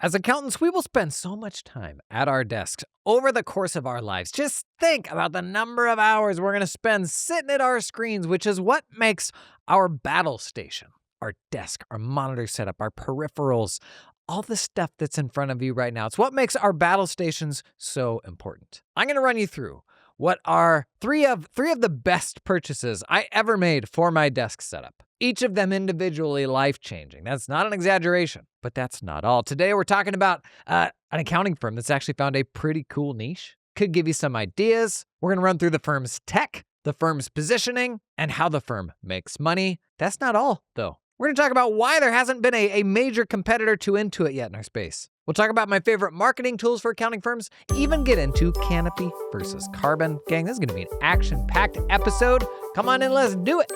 As accountants, we will spend so much time at our desks over the course of our lives. Just think about the number of hours we're going to spend sitting at our screens, which is what makes our battle station, our desk, our monitor setup, our peripherals, all the stuff that's in front of you right now. It's what makes our battle stations so important. I'm going to run you through what are three of the best purchases I ever made for my desk setup. Each of them individually life-changing. That's not an exaggeration, but that's not all. Today we're talking about an accounting firm that's actually found a pretty cool niche. Could give you some ideas. We're going to run through the firm's tech, the firm's positioning, and how the firm makes money. That's not all, though. We're going to talk about why there hasn't been a major competitor to Intuit yet in our space. We'll talk about my favorite marketing tools for accounting firms, even get into Canopy versus Carbon. Gang, this is going to be an action-packed episode. Come on in, let's do it.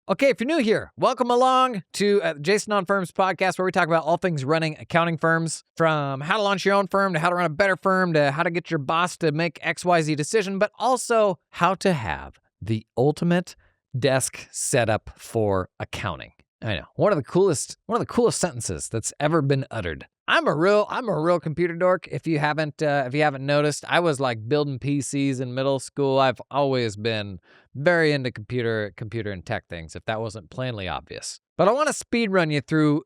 Okay, if you're new here, welcome along to Jason on Firms podcast, where we talk about all things running accounting firms, from how to launch your own firm to how to run a better firm to how to get your boss to make XYZ decision, but also how to have the ultimate desk setup for accounting. I know, one of the coolest sentences that's ever been uttered. I'm a real computer dork. If you haven't noticed, I was like building PCs in middle school. I've always been very into computer and tech things, if that wasn't plainly obvious. But I want to speed run you through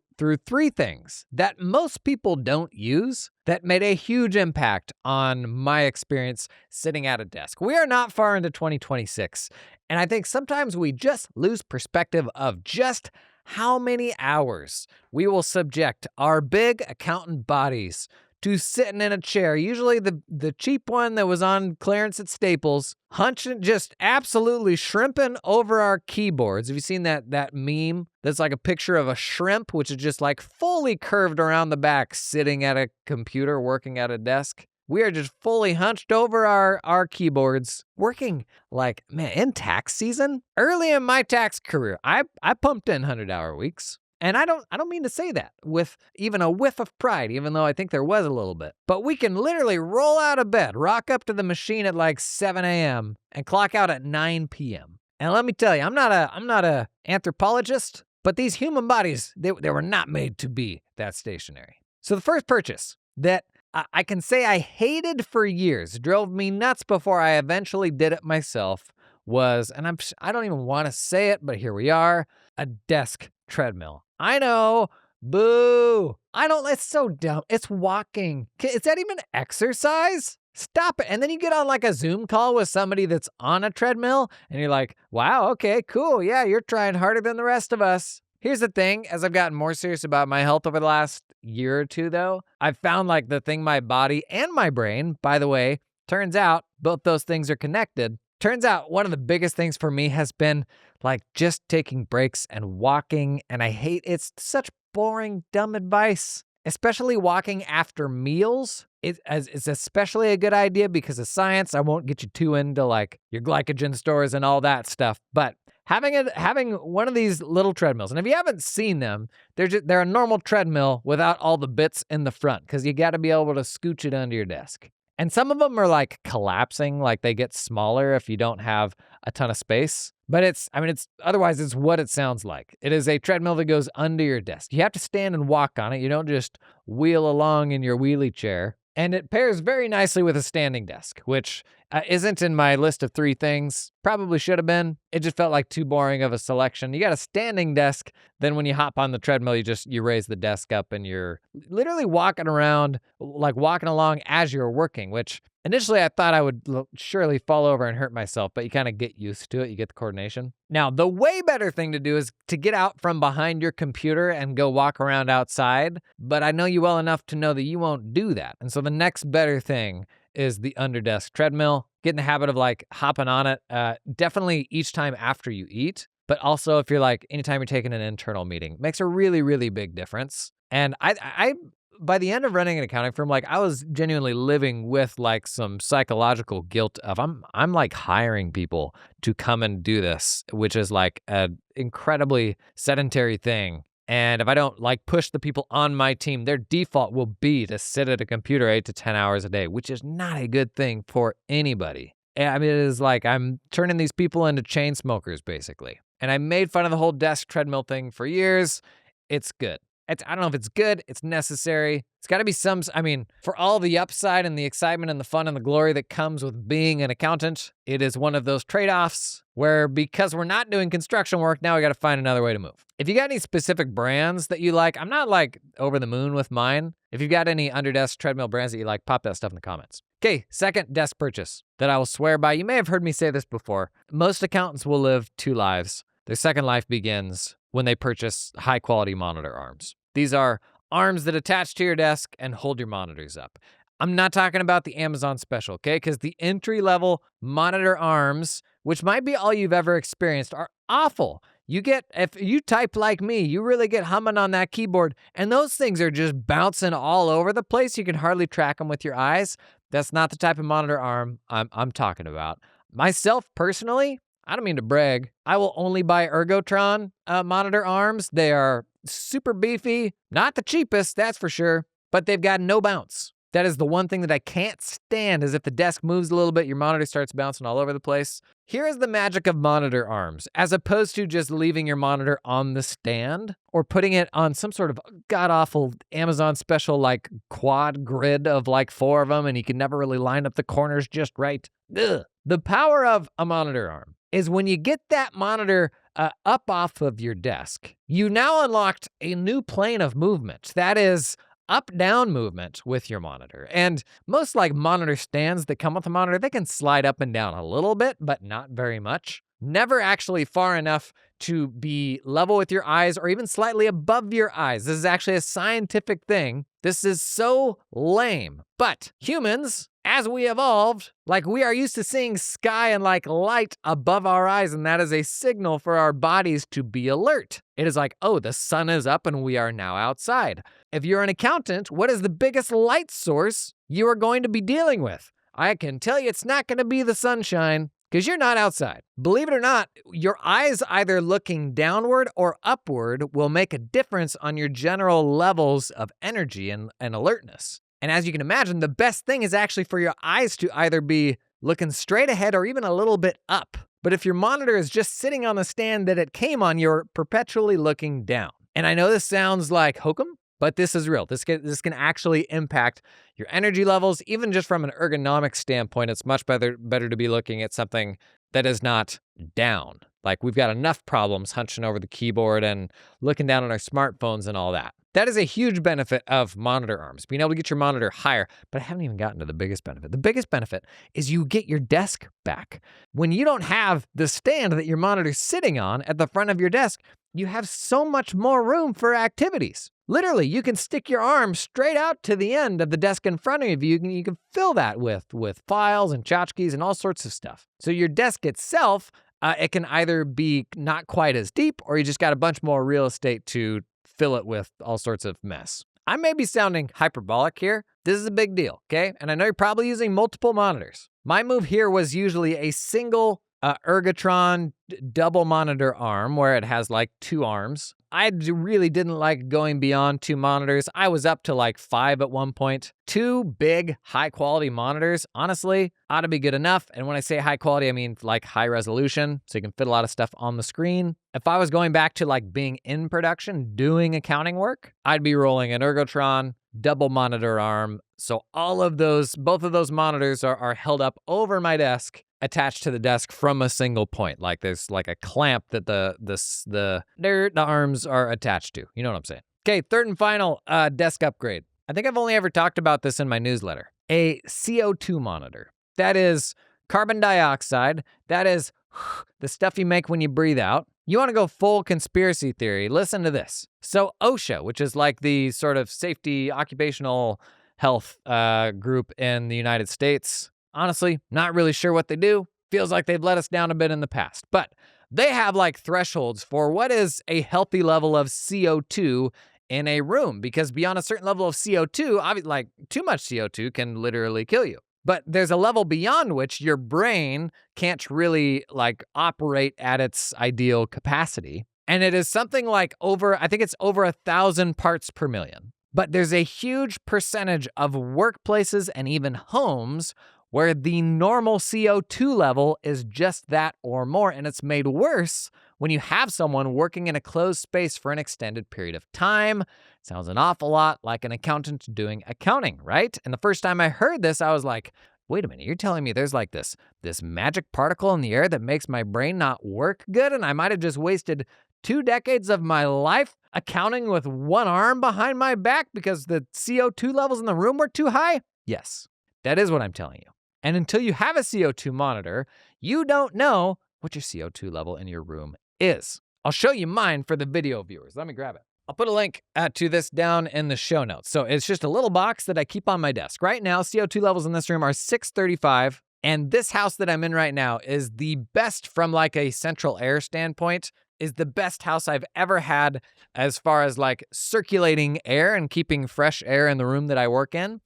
three things that most people don't use that made a huge impact on my experience sitting at a desk. We are not far into 2026, and I think sometimes we just lose perspective of just how many hours we will subject our big accountant bodies to sitting in a chair, usually the cheap one that was on clearance at Staples, hunching, just absolutely shrimping over our keyboards. Have you seen that meme that's like a picture of a shrimp, which is just like fully curved around the back, sitting at a computer, working at a desk? We are just fully hunched over our keyboards, working like, man, in tax season. Early in my tax career, I pumped in 100-hour weeks. And I don't mean to say that with even a whiff of pride, even though I think there was a little bit. But we can literally roll out of bed, rock up to the machine at like 7 a.m. and clock out at 9 p.m. And let me tell you, I'm not a anthropologist, but these human bodies, they were not made to be that stationary. So the first purchase that I can say I hated for years, drove me nuts before I eventually did it myself, was, and I don't even want to say it, but here we are, a desk treadmill. I know, boo. It's so dumb. It's walking. Is that even exercise? Stop it. And then you get on like a Zoom call with somebody that's on a treadmill, and you're like, wow, okay, cool. Yeah, you're trying harder than the rest of us. Here's the thing, as I've gotten more serious about my health over the last year or two, though, I've found like the thing my body and my brain, by the way, turns out both those things are connected. Turns out one of the biggest things for me has been like just taking breaks and walking. And it's such boring, dumb advice, especially walking after meals. It's especially a good idea because of science. I won't get you too into like your glycogen stores and all that stuff, but having one of these little treadmills, and if you haven't seen them, they're a normal treadmill without all the bits in the front, because you got to be able to scooch it under your desk. And some of them are like collapsing, like they get smaller if you don't have a ton of space. But otherwise it's what it sounds like. It is a treadmill that goes under your desk. You have to stand and walk on it. You don't just wheel along in your wheelie chair. And it pairs very nicely with a standing desk, which isn't in my list of 3 things. Probably should have been. It just felt like too boring of a selection. You got a standing desk. Then when you hop on the treadmill, you raise the desk up and you're literally walking around, like walking along as you're working, which initially I thought I would surely fall over and hurt myself, but you kind of get used to it. You get the coordination. Now, the way better thing to do is to get out from behind your computer and go walk around outside. But I know you well enough to know that you won't do that. And so the next better thing is the underdesk treadmill. Get in the habit of like hopping on it, definitely each time after you eat. But also if you're like, anytime you're taking an internal meeting, makes a really, really big difference. And I by the end of running an accounting firm, like I was genuinely living with like some psychological guilt of I'm like hiring people to come and do this, which is like an incredibly sedentary thing. And if I don't like push the people on my team, their default will be to sit at a computer 8 to 10 hours a day, which is not a good thing for anybody. I mean, it is like I'm turning these people into chain smokers, basically. and I made fun of the whole desk treadmill thing for years. It's good. I don't know if it's good. It's necessary. It's got to be for all the upside and the excitement and the fun and the glory that comes with being an accountant, it is one of those trade-offs where because we're not doing construction work, now we got to find another way to move. If you got any specific brands that you like, I'm not like over the moon with mine. If you've got any under-desk treadmill brands that you like, pop that stuff in the comments. Okay, second desk purchase that I will swear by. You may have heard me say this before. Most accountants will live two lives. Their second life begins when they purchase high-quality monitor arms. These are arms that attach to your desk and hold your monitors up. I'm not talking about the Amazon special, okay? Because the entry-level monitor arms, which might be all you've ever experienced, are awful. If you type like me, you really get humming on that keyboard, and those things are just bouncing all over the place. You can hardly track them with your eyes. That's not the type of monitor arm I'm talking about. Myself, personally, I don't mean to brag, I will only buy Ergotron monitor arms. They are super beefy, not the cheapest, that's for sure, but they've got no bounce. That is the one thing that I can't stand, is if the desk moves a little bit, your monitor starts bouncing all over the place. Here is the magic of monitor arms, as opposed to just leaving your monitor on the stand or putting it on some sort of god-awful Amazon special like quad grid of like 4 of them, and you can never really line up the corners just right. Ugh. The power of a monitor arm is when you get that monitor up off of your desk, you now unlocked a new plane of movement. That is up-down movement with your monitor. And most like monitor stands that come with a monitor, they can slide up and down a little bit, but not very much. Never actually far enough to be level with your eyes or even slightly above your eyes. This is actually a scientific thing. This is so lame. But humans, as we evolved, like we are used to seeing sky and like light above our eyes, and that is a signal for our bodies to be alert. It is like, oh, the sun is up and we are now outside. If you're an accountant, what is the biggest light source you are going to be dealing with? I can tell you it's not going to be the sunshine, because you're not outside. Believe it or not, your eyes either looking downward or upward will make a difference on your general levels of energy and alertness. And as you can imagine, the best thing is actually for your eyes to either be looking straight ahead or even a little bit up. But if your monitor is just sitting on the stand that it came on, you're perpetually looking down. And I know this sounds like hokum, but this is real. This can actually impact your energy levels. Even just from an ergonomic standpoint, it's much better to be looking at something that is not down. Like we've got enough problems hunching over the keyboard and looking down on our smartphones and all that. That is a huge benefit of monitor arms, being able to get your monitor higher. But I haven't even gotten to the biggest benefit. The biggest benefit is you get your desk back. When you don't have the stand that your monitor's sitting on at the front of your desk, you have so much more room for activities. Literally, you can stick your arm straight out to the end of the desk in front of you. You can fill that with files and tchotchkes and all sorts of stuff. So your desk itself, it can either be not quite as deep, or you just got a bunch more real estate to fill it with all sorts of mess. I may be sounding hyperbolic here. This is a big deal, okay? And I know you're probably using multiple monitors. My move here was usually a single Ergotron double monitor arm where it has like 2 arms. I really didn't like going beyond 2 monitors. I was up to like 5 at one point. 2 big high quality monitors, honestly, ought to be good enough. And when I say high quality, I mean like high resolution, so you can fit a lot of stuff on the screen. If I was going back to like being in production, doing accounting work, I'd be rolling an Ergotron double monitor arm. So both of those monitors are held up over my desk, attached to the desk from a single point. Like there's like a clamp that the arms are attached to. You know what I'm saying? Okay, third and final desk upgrade. I think I've only ever talked about this in my newsletter. A CO2 monitor. That is carbon dioxide. That is the stuff you make when you breathe out. You want to go full conspiracy theory? Listen to this. So OSHA, which is like the sort of safety occupational health group in the United States, honestly, not really sure what they do. Feels like they've let us down a bit in the past. But they have like thresholds for what is a healthy level of CO2 in a room. Because beyond a certain level of CO2, like too much CO2 can literally kill you. But there's a level beyond which your brain can't really like operate at its ideal capacity. And it is something like I think it's over 1,000 parts per million. But there's a huge percentage of workplaces and even homes where the normal CO2 level is just that or more, and it's made worse when you have someone working in a closed space for an extended period of time. Sounds an awful lot like an accountant doing accounting, right? And the first time I heard this, I was like, wait a minute, you're telling me there's like this magic particle in the air that makes my brain not work good, and I might have just wasted 2 decades of my life accounting with one arm behind my back because the CO2 levels in the room were too high? Yes, that is what I'm telling you. And until you have a CO2 monitor, you don't know what your CO2 level in your room is. I'll show you mine for the video viewers. Let me grab it. I'll put a link to this down in the show notes. So it's just a little box that I keep on my desk. Right now, CO2 levels in this room are 635. And this house that I'm in right now is the best from like a central air standpoint, is the best house I've ever had as far as like circulating air and keeping fresh air in the room that I work in.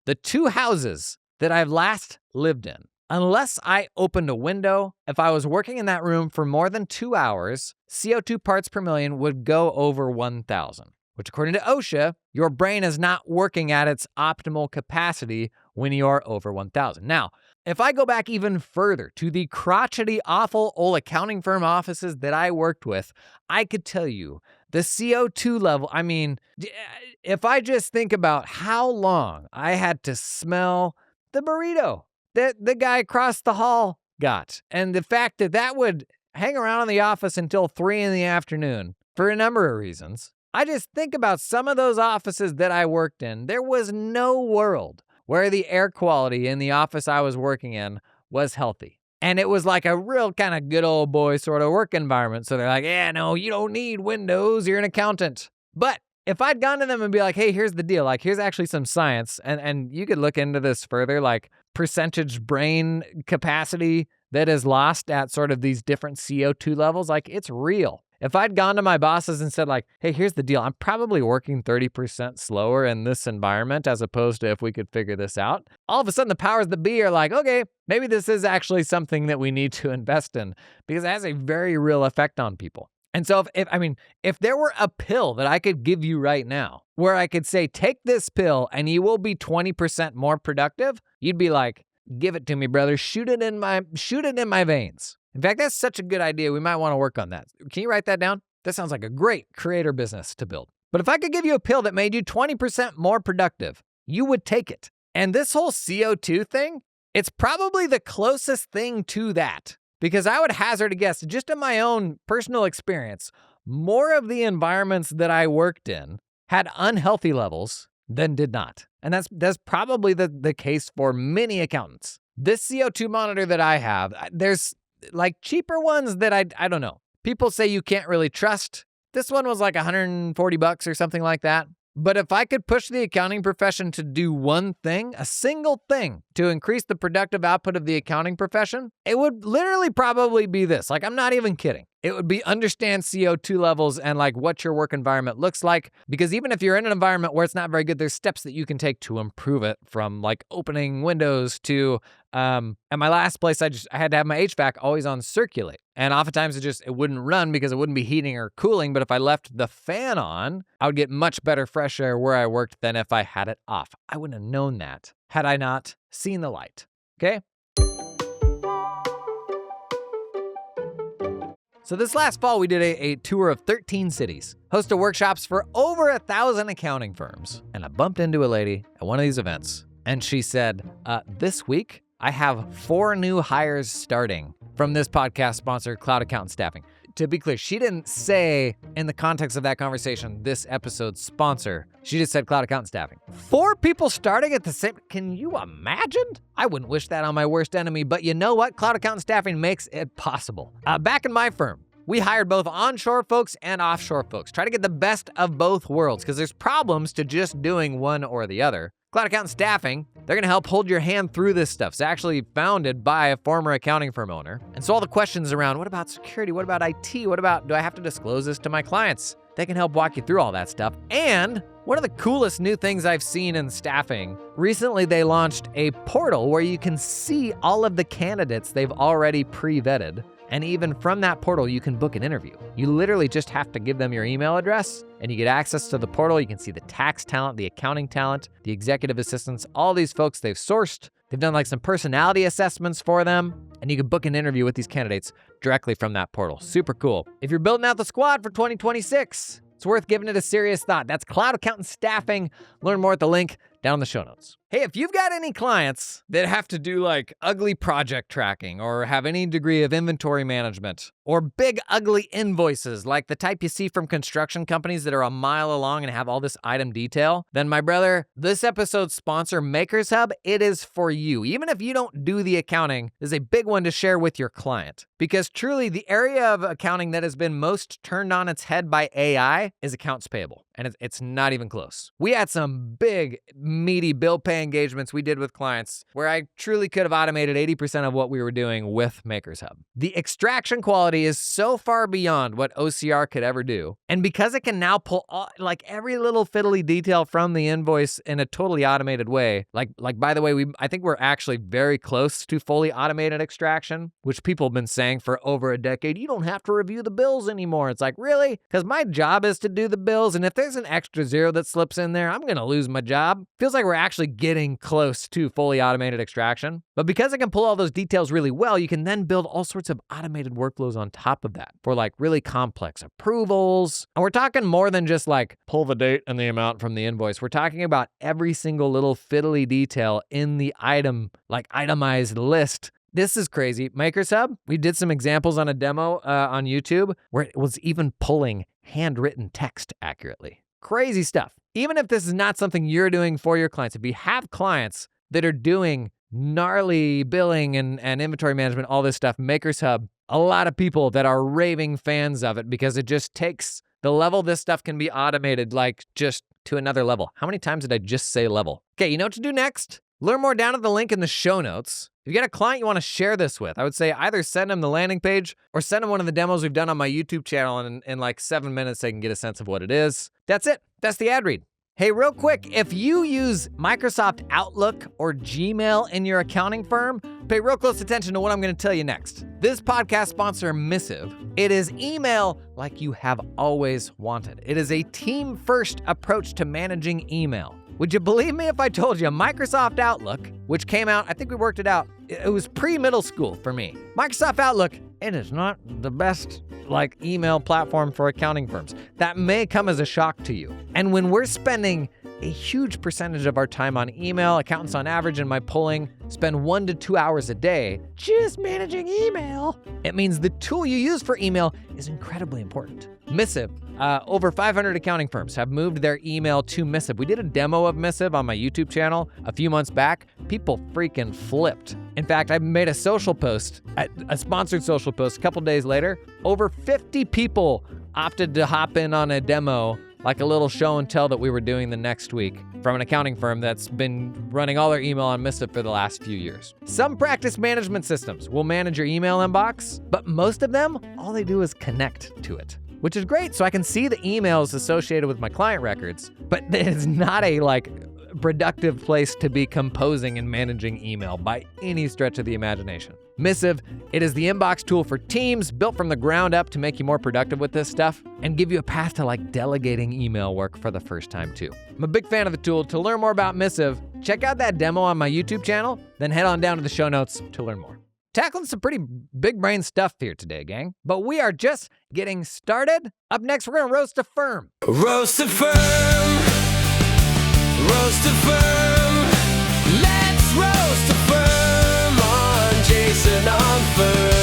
The 2 houses that I've last lived in, unless I opened a window, if I was working in that room for more than 2 hours, CO2 parts per million would go over 1,000, which according to OSHA, your brain is not working at its optimal capacity when you're over 1,000. Now, if I go back even further to the crotchety, awful old accounting firm offices that I worked with, I could tell you the CO2 level, I mean, if I just think about how long I had to smell the burrito that the guy across the hall got, and the fact that that would hang around in the office until 3 in the afternoon for a number of reasons. I just think about some of those offices that I worked in. There was no world where the air quality in the office I was working in was healthy. And it was like a real kind of good old boy sort of work environment. So they're like, yeah, no, you don't need windows. You're an accountant. But if I'd gone to them and be like, hey, here's the deal. Like, here's actually some science. And you could look into this further, like percentage brain capacity that is lost at sort of these different CO2 levels. Like, it's real. If I'd gone to my bosses and said like, hey, here's the deal. I'm probably working 30% slower in this environment as opposed to if we could figure this out. All of a sudden, the powers that be are like, okay, maybe this is actually something that we need to invest in because it has a very real effect on people. And so if there were a pill that I could give you right now where I could say, take this pill and you will be 20% more productive, you'd be like, give it to me, brother. Shoot it in my veins. In fact, that's such a good idea. We might want to work on that. Can you write that down? That sounds like a great creator business to build. But if I could give you a pill that made you 20% more productive, you would take it. And this whole CO2 thing, it's probably the closest thing to that. Because I would hazard a guess, just in my own personal experience, more of the environments that I worked in had unhealthy levels than did not. And that's probably the case for many accountants. This CO2 monitor that I have, there's like cheaper ones that I don't know. People say you can't really trust. This one was like $140 or something like that. But if I could push the accounting profession to do one thing, a single thing to increase the productive output of the accounting profession, it would literally probably be this. Like, I'm not even kidding. It would be understand CO2 levels and like what your work environment looks like. Because even if you're in an environment where it's not very good, there's steps that you can take to improve it, from like opening windows to, at my last place, I had to have my HVAC always on circulate. And oftentimes it wouldn't run because it wouldn't be heating or cooling. But if I left the fan on, I would get much better fresh air where I worked than if I had it off. I wouldn't have known that had I not seen the light. Okay? So this last fall, we did a tour of 13 cities, hosted workshops for over 1,000 accounting firms. And I bumped into a lady at one of these events, and she said, this week, I have 4 new hires starting from this podcast sponsor, Cloud Accountant Staffing. To be clear, she didn't say in the context of that conversation, this episode's sponsor. She just said Cloud Accountant Staffing. 4 people starting at the same, can you imagine? I wouldn't wish that on my worst enemy, but you know what? Cloud Accountant Staffing makes it possible. Back in my firm, we hired both onshore folks and offshore folks. Try to get the best of both worlds because there's problems to just doing one or the other. Cloud Accountant Staffing, they're going to help hold your hand through this stuff. It's actually founded by a former accounting firm owner. And so all the questions around, what about security? What about IT? What about, do I have to disclose this to my clients? They can help walk you through all that stuff. And one of the coolest new things I've seen in staffing, recently they launched a portal where you can see all of the candidates they've already pre-vetted. And even from that portal, you can book an interview. You literally just have to give them your email address and you get access to the portal. You can see the tax talent, the accounting talent, the executive assistants, all these folks they've sourced They've done like some personality assessments for them, and you can book an interview with these candidates directly from that portal. Super cool. If you're building out the squad for 2026, it's worth giving it a serious thought. That's Cloud Accountant Staffing. Learn more at the link down in the show notes. Hey, if you've got any clients that have to do like ugly project tracking or have any degree of inventory management or big ugly invoices like the type you see from construction companies that are a mile long and have all this item detail, then my brother, this episode's sponsor, Makers Hub, it is for you. Even if you don't do the accounting, this is a big one to share with your client. Because truly the area of accounting that has been most turned on its head by AI is accounts payable. And it's not even close. We had some big, meaty bill pay engagements we did with clients where I truly could have automated 80% of what we were doing with Makers Hub. The extraction quality is so far beyond what OCR could ever do. And because it can now pull like every little fiddly detail from the invoice in a totally automated way, like by the way, I think we're actually very close to fully automated extraction, which people have been saying for over a decade. You don't have to review the bills anymore. It's like, really? Because my job is to do the bills, and if there's an extra zero that slips in there, I'm going to lose my job. Feels like we're actually getting close to fully automated extraction. But because it can pull all those details really well, you can then build all sorts of automated workflows on top of that for like really complex approvals. And we're talking more than just like pull the date and the amount from the invoice. We're talking about every single little fiddly detail in the item, like itemized list. This is crazy. Makers Hub, we did some examples on a demo on YouTube where it was even pulling handwritten text accurately. Crazy stuff. Even if this is not something you're doing for your clients, if you have clients that are doing gnarly billing and inventory management, all this stuff, Makers Hub, a lot of people that are raving fans of it because it just takes the level this stuff can be automated like just to another level. How many times did I just say level? Okay, you know what to do next? Learn more down at the link in the show notes. If you got a client you want to share this with, I would say either send them the landing page or send them one of the demos we've done on my YouTube channel, and in like 7 minutes they can get a sense of what it is. That's it. That's the ad read. Hey, real quick, if you use Microsoft Outlook or Gmail in your accounting firm, pay real close attention to what I'm going to tell you next. This podcast sponsor, Missive, it is email like you have always wanted. It is a team-first approach to managing email. Would you believe me if I told you Microsoft Outlook, which came out, I think we worked it out, it was pre-middle school for me. Microsoft Outlook, it is not the best like email platform for accounting firms. That may come as a shock to you. And when we're spending a huge percentage of our time on email, accountants on average in my polling spend 1 to 2 hours a day just managing email. It means the tool you use for email is incredibly important. Missive, over 500 accounting firms have moved their email to Missive. We did a demo of Missive on my YouTube channel a few months back. People freaking flipped. In fact, I made a social post, a sponsored social post a couple days later. Over 50 people opted to hop in on a demo, like a little show and tell that we were doing the next week from an accounting firm that's been running all their email on Missive for the last few years. Some practice management systems will manage your email inbox, but most of them, all they do is connect to it, which is great. So I can see the emails associated with my client records, but it's not a productive place to be composing and managing email by any stretch of the imagination. Missive, it is the inbox tool for teams built from the ground up to make you more productive with this stuff and give you a path to delegating email work for the first time too. I'm a big fan of the tool. To learn more about Missive, check out that demo on my YouTube channel, then head on down to the show notes to learn more. Tackling some pretty big brain stuff here today, gang. But we are just getting started. Up next, we're gonna roast a firm. Roast a firm. Roast a firm. Let's roast a firm on Jason on Firm.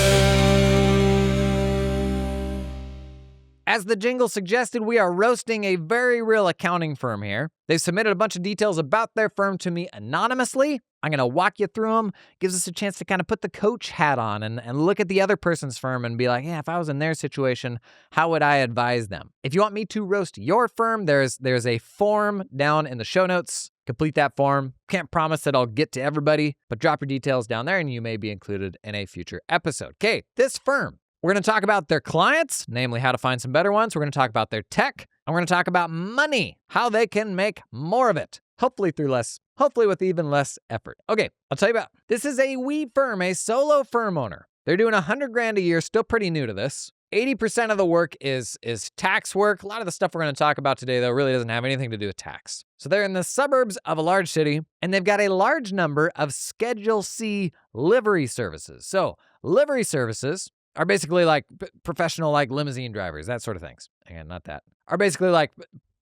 As the jingle suggested, we are roasting a very real accounting firm here. They've submitted a bunch of details about their firm to me anonymously. I'm going to walk you through them. Gives us a chance to kind of put the coach hat on and look at the other person's firm and be like, yeah, if I was in their situation, how would I advise them? If you want me to roast your firm, there's a form down in the show notes. Complete that form. Can't promise that I'll get to everybody, but drop your details down there and you may be included in a future episode. Okay, this firm. We're going to talk about their clients, namely how to find some better ones. We're going to talk about their tech. And we're going to talk about money, how they can make more of it. Hopefully with even less effort. Okay, I'll tell you about, this is a wee firm, a solo firm owner. They're doing $100,000 a year, still pretty new to this. 80% of the work is tax work. A lot of the stuff we're going to talk about today, though, really doesn't have anything to do with tax. So they're in the suburbs of a large city, and they've got a large number of Schedule C livery services. So livery services are basically like professional, like limousine drivers, that sort of things. Again, not that. Are basically like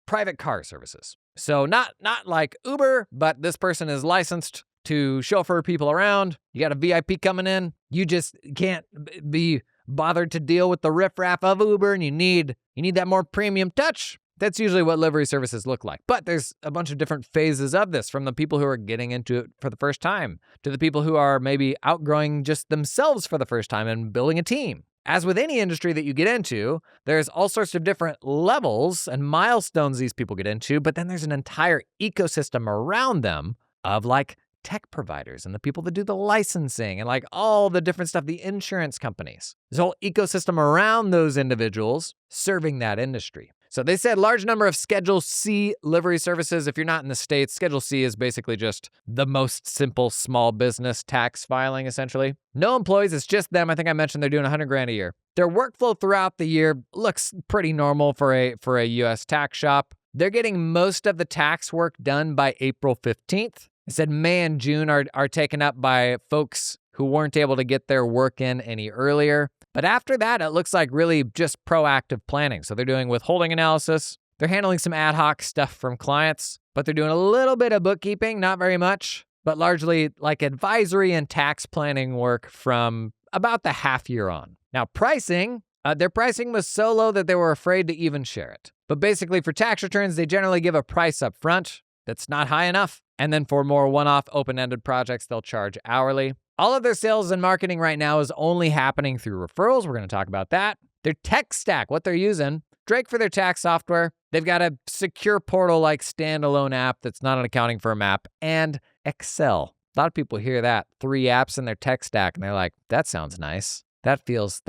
private car services. So not like Uber, but this person is licensed to chauffeur people around. You got a VIP coming in. You just can't be bothered to deal with the riffraff of Uber, and you need that more premium touch. That's usually what livery services look like. But there's a bunch of different phases of this, from the people who are getting into it for the first time to the people who are maybe outgrowing just themselves for the first time and building a team. As with any industry that you get into, there's all sorts of different levels and milestones these people get into, but then there's an entire ecosystem around them of like tech providers and the people that do the licensing and like all the different stuff, the insurance companies. There's a whole ecosystem around those individuals serving that industry. So they said large number of Schedule C livery services. If you're not in the States, Schedule C is basically just the most simple small business tax filing, essentially. No employees, it's just them. I think I mentioned they're doing $100,000 a year. Their workflow throughout the year looks pretty normal for a US tax shop. They're getting most of the tax work done by April 15th. It said May and June are taken up by folks who weren't able to get their work in any earlier. But after that, it looks like really just proactive planning. So they're doing withholding analysis. They're handling some ad hoc stuff from clients, but they're doing a little bit of bookkeeping, not very much, but largely like advisory and tax planning work from about the half year on. Now, pricing, their pricing was so low that they were afraid to even share it. But basically for tax returns, they generally give a price up front that's not high enough. And then for more one-off open-ended projects, they'll charge hourly. All of their sales and marketing right now is only happening through referrals. We're going to talk about that. Their tech stack, what they're using, Drake for their tax software. They've got a secure portal-like standalone app that's not an accounting firm app, and Excel. A lot of people hear that, 3 apps in their tech stack, and they're like, that sounds nice. That feels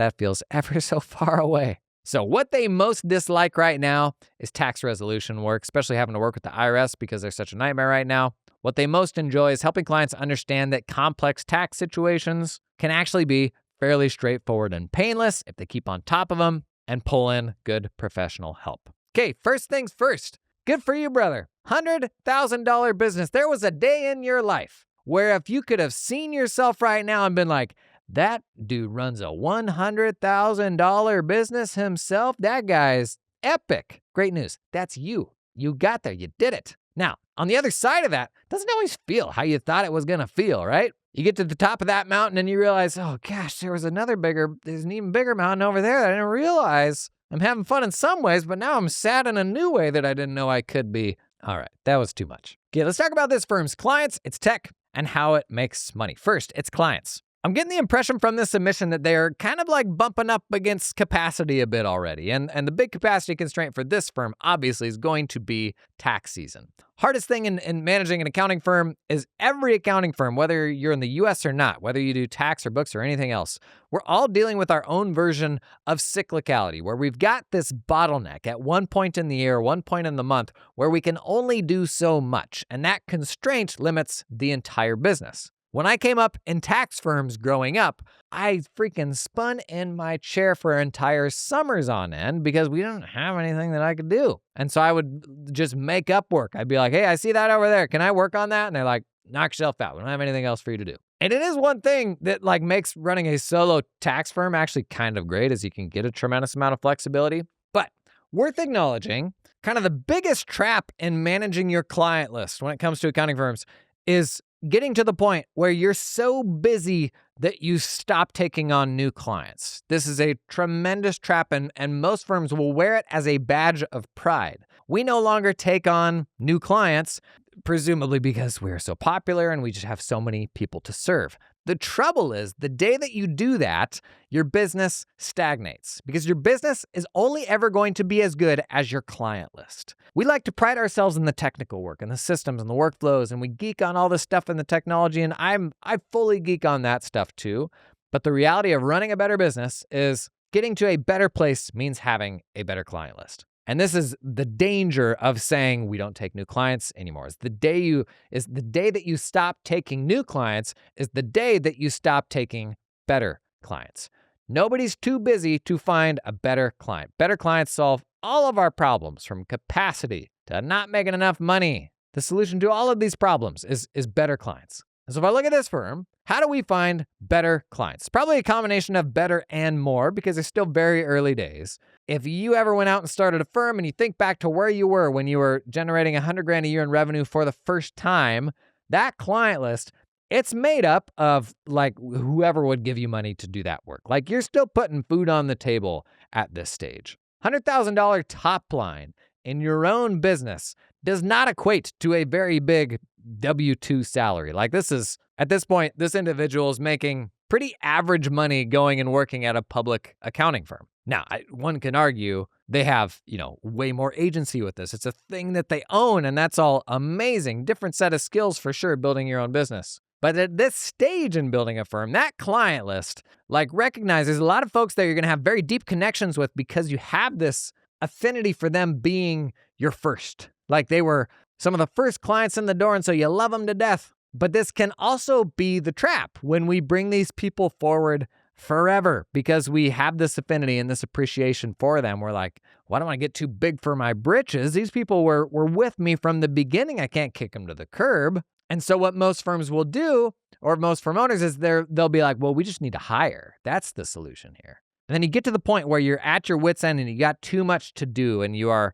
ever so far away. So what they most dislike right now is tax resolution work, especially having to work with the IRS because they're such a nightmare right now. What they most enjoy is helping clients understand that complex tax situations can actually be fairly straightforward and painless if they keep on top of them and pull in good professional help. Okay, first things first. Good for you, brother. $100,000 business. There was a day in your life where if you could have seen yourself right now and been like, that dude runs a $100,000 business himself. That guy's epic. Great news. That's you. You got there. You did it. Now, on the other side of that, it doesn't always feel how you thought it was going to feel, right? You get to the top of that mountain and you realize, oh gosh, there's an even bigger mountain over there that I didn't realize. I'm having fun in some ways, but now I'm sad in a new way that I didn't know I could be. All right, that was too much. Okay, let's talk about this firm's clients, its tech, and how it makes money. First, its clients. I'm getting the impression from this submission that they're kind of like bumping up against capacity a bit already. And the big capacity constraint for this firm, obviously, is going to be tax season. Hardest thing in managing an accounting firm is every accounting firm, whether you're in the US or not, whether you do tax or books or anything else, we're all dealing with our own version of cyclicality, where we've got this bottleneck at one point in the year, one point in the month, where we can only do so much. And that constraint limits the entire business. When I came up in tax firms growing up, I freaking spun in my chair for entire summers on end because we didn't have anything that I could do. And so I would just make up work. I'd be like, hey, I see that over there. Can I work on that? And they're like, knock yourself out. We don't have anything else for you to do. And it is one thing that like makes running a solo tax firm actually kind of great, is you can get a tremendous amount of flexibility. But worth acknowledging, kind of the biggest trap in managing your client list when it comes to accounting firms is getting to the point where you're so busy that you stop taking on new clients. This is a tremendous trap, and most firms will wear it as a badge of pride. We no longer take on new clients, presumably because we're so popular and we just have so many people to serve. The trouble is, the day that you do that, your business stagnates because your business is only ever going to be as good as your client list. We like to pride ourselves in the technical work and the systems and the workflows, and we geek on all this stuff in the technology, and I fully geek on that stuff too. But the reality of running a better business is getting to a better place means having a better client list. And this is the danger of saying we don't take new clients anymore. The day that you stop taking new clients is the day that you stop taking better clients. Nobody's too busy to find a better client. Better clients solve all of our problems, from capacity to not making enough money. The solution to all of these problems is better clients. And so if I look at this firm, how do we find better clients? It's probably a combination of better and more, because it's still very early days. If you ever went out and started a firm and you think back to where you were when you were generating $100,000 a year in revenue for the first time, that client list, it's made up of like whoever would give you money to do that work. Like, you're still putting food on the table at this stage. $100,000 top line in your own business does not equate to a very big W-2 salary. Like, this is, at this point, this individual is making pretty average money going and working at a public accounting firm. Now, one can argue they have, way more agency with this. It's a thing that they own, and that's all amazing. Different set of skills for sure, building your own business. But at this stage in building a firm, that client list, recognizes a lot of folks that you're going to have very deep connections with, because you have this affinity for them being your first. Like, they were some of the first clients in the door, and so you love them to death. But this can also be the trap when we bring these people forward forever, because we have this affinity and this appreciation for them. We're like, well, I don't want to get too big for my britches. These people were with me from the beginning. I can't kick them to the curb. And so what most firms will do, or most firm owners, is they'll be like, well, we just need to hire. That's the solution here. And then you get to the point where you're at your wit's end and you got too much to do, and you are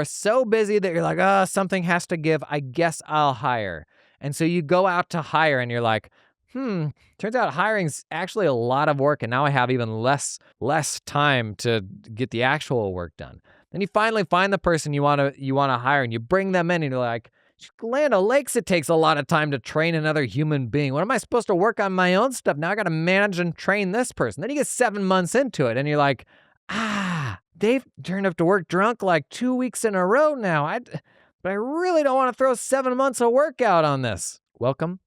so busy that you're like, oh, something has to give. I guess I'll hire. And so you go out to hire, and you're like, turns out hiring's actually a lot of work, and now I have even less time to get the actual work done. Then you finally find the person you want to hire, and you bring them in, and you're like, Land O'Lakes, it takes a lot of time to train another human being. What am I supposed to work on my own stuff? Now I got to manage and train this person. Then you get 7 months into it, and you're like, they've turned up to work drunk like 2 weeks in a row now. But I really don't want to throw 7 months of work out on this. Welcome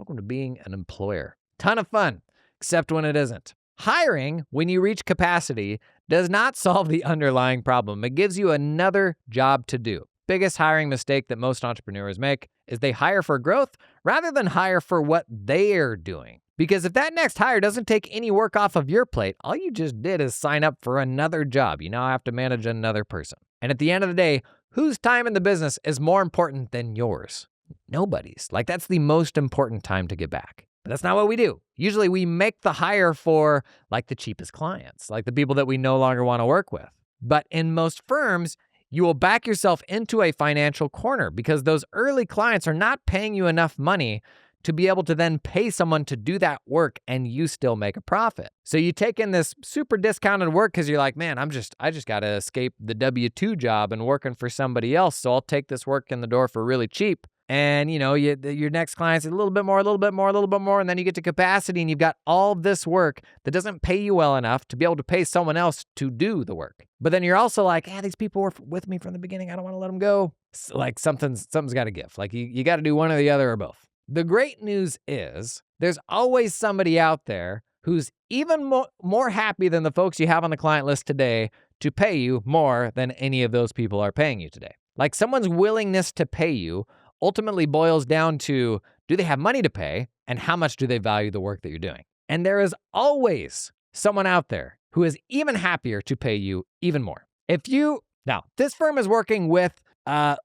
to being an employer. Ton of fun, except when it isn't. Hiring, when you reach capacity, does not solve the underlying problem. It gives you another job to do. Biggest hiring mistake that most entrepreneurs make is they hire for growth rather than hire for what they're doing. Because if that next hire doesn't take any work off of your plate, all you just did is sign up for another job. You now have to manage another person. And at the end of the day, whose time in the business is more important than yours? Nobody's. That's the most important time to get back. But that's not what we do. Usually we make the hire for the cheapest clients, the people that we no longer want to work with. But in most firms, you will back yourself into a financial corner, because those early clients are not paying you enough money to be able to then pay someone to do that work and you still make a profit. So you take in this super discounted work because you're like, man, I just got to escape the W-2 job and working for somebody else. So I'll take this work in the door for really cheap. And, your next client's a little bit more, and then you get to capacity and you've got all this work that doesn't pay you well enough to be able to pay someone else to do the work. But then you're also like, these people were with me from the beginning. I don't want to let them go. Something's got to give. You got to do one or the other or both. The great news is there's always somebody out there who's even more happy than the folks you have on the client list today to pay you more than any of those people are paying you today. Someone's willingness to pay you ultimately boils down to, do they have money to pay, and how much do they value the work that you're doing? And there is always someone out there who is even happier to pay you even more. Now, this firm is working with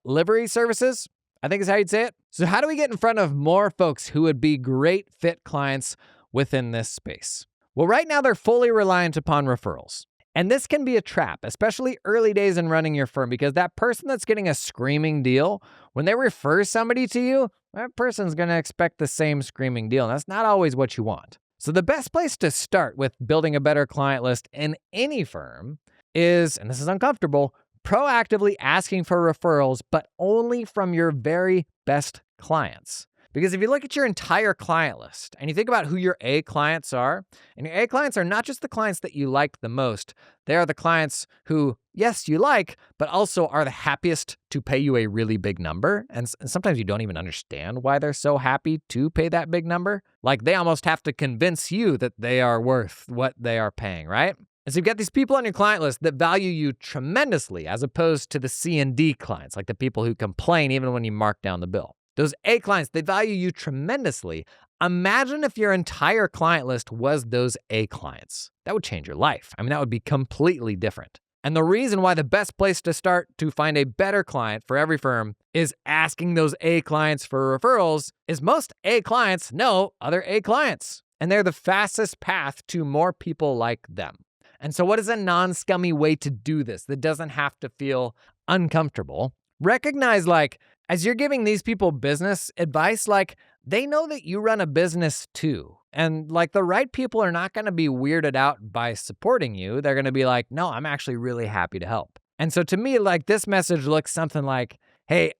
livery services, I think is how you'd say it. So how do we get in front of more folks who would be great fit clients within this space? Well, right now they're fully reliant upon referrals. And this can be a trap, especially early days in running your firm, because that person that's getting a screaming deal, when they refer somebody to you, that person's going to expect the same screaming deal. And that's not always what you want. So the best place to start with building a better client list in any firm is, and this is uncomfortable, proactively asking for referrals, but only from your very best clients. Because if you look at your entire client list and you think about who your A clients are, and your A clients are not just the clients that you like the most, they are the clients who, yes, you like, but also are the happiest to pay you a really big number. And sometimes you don't even understand why they're so happy to pay that big number. They almost have to convince you that they are worth what they are paying, right? And so you've got these people on your client list that value you tremendously, as opposed to the C and D clients, the people who complain even when you mark down the bill. Those A clients, they value you tremendously. Imagine if your entire client list was those A clients. that would change your life. I mean, that would be completely different. And the reason why the best place to start to find a better client for every firm is asking those A clients for referrals is most A clients know other A clients, and they're the fastest path to more people like them. And so what is a non-scummy way to do this that doesn't have to feel uncomfortable? Recognize, like, as you're giving these people business advice, like, they know that you run a business too. And like, the right people are not going to be weirded out by supporting you. They're going to be like, no, I'm actually really happy to help. And so to me, like, this message looks something like, hey,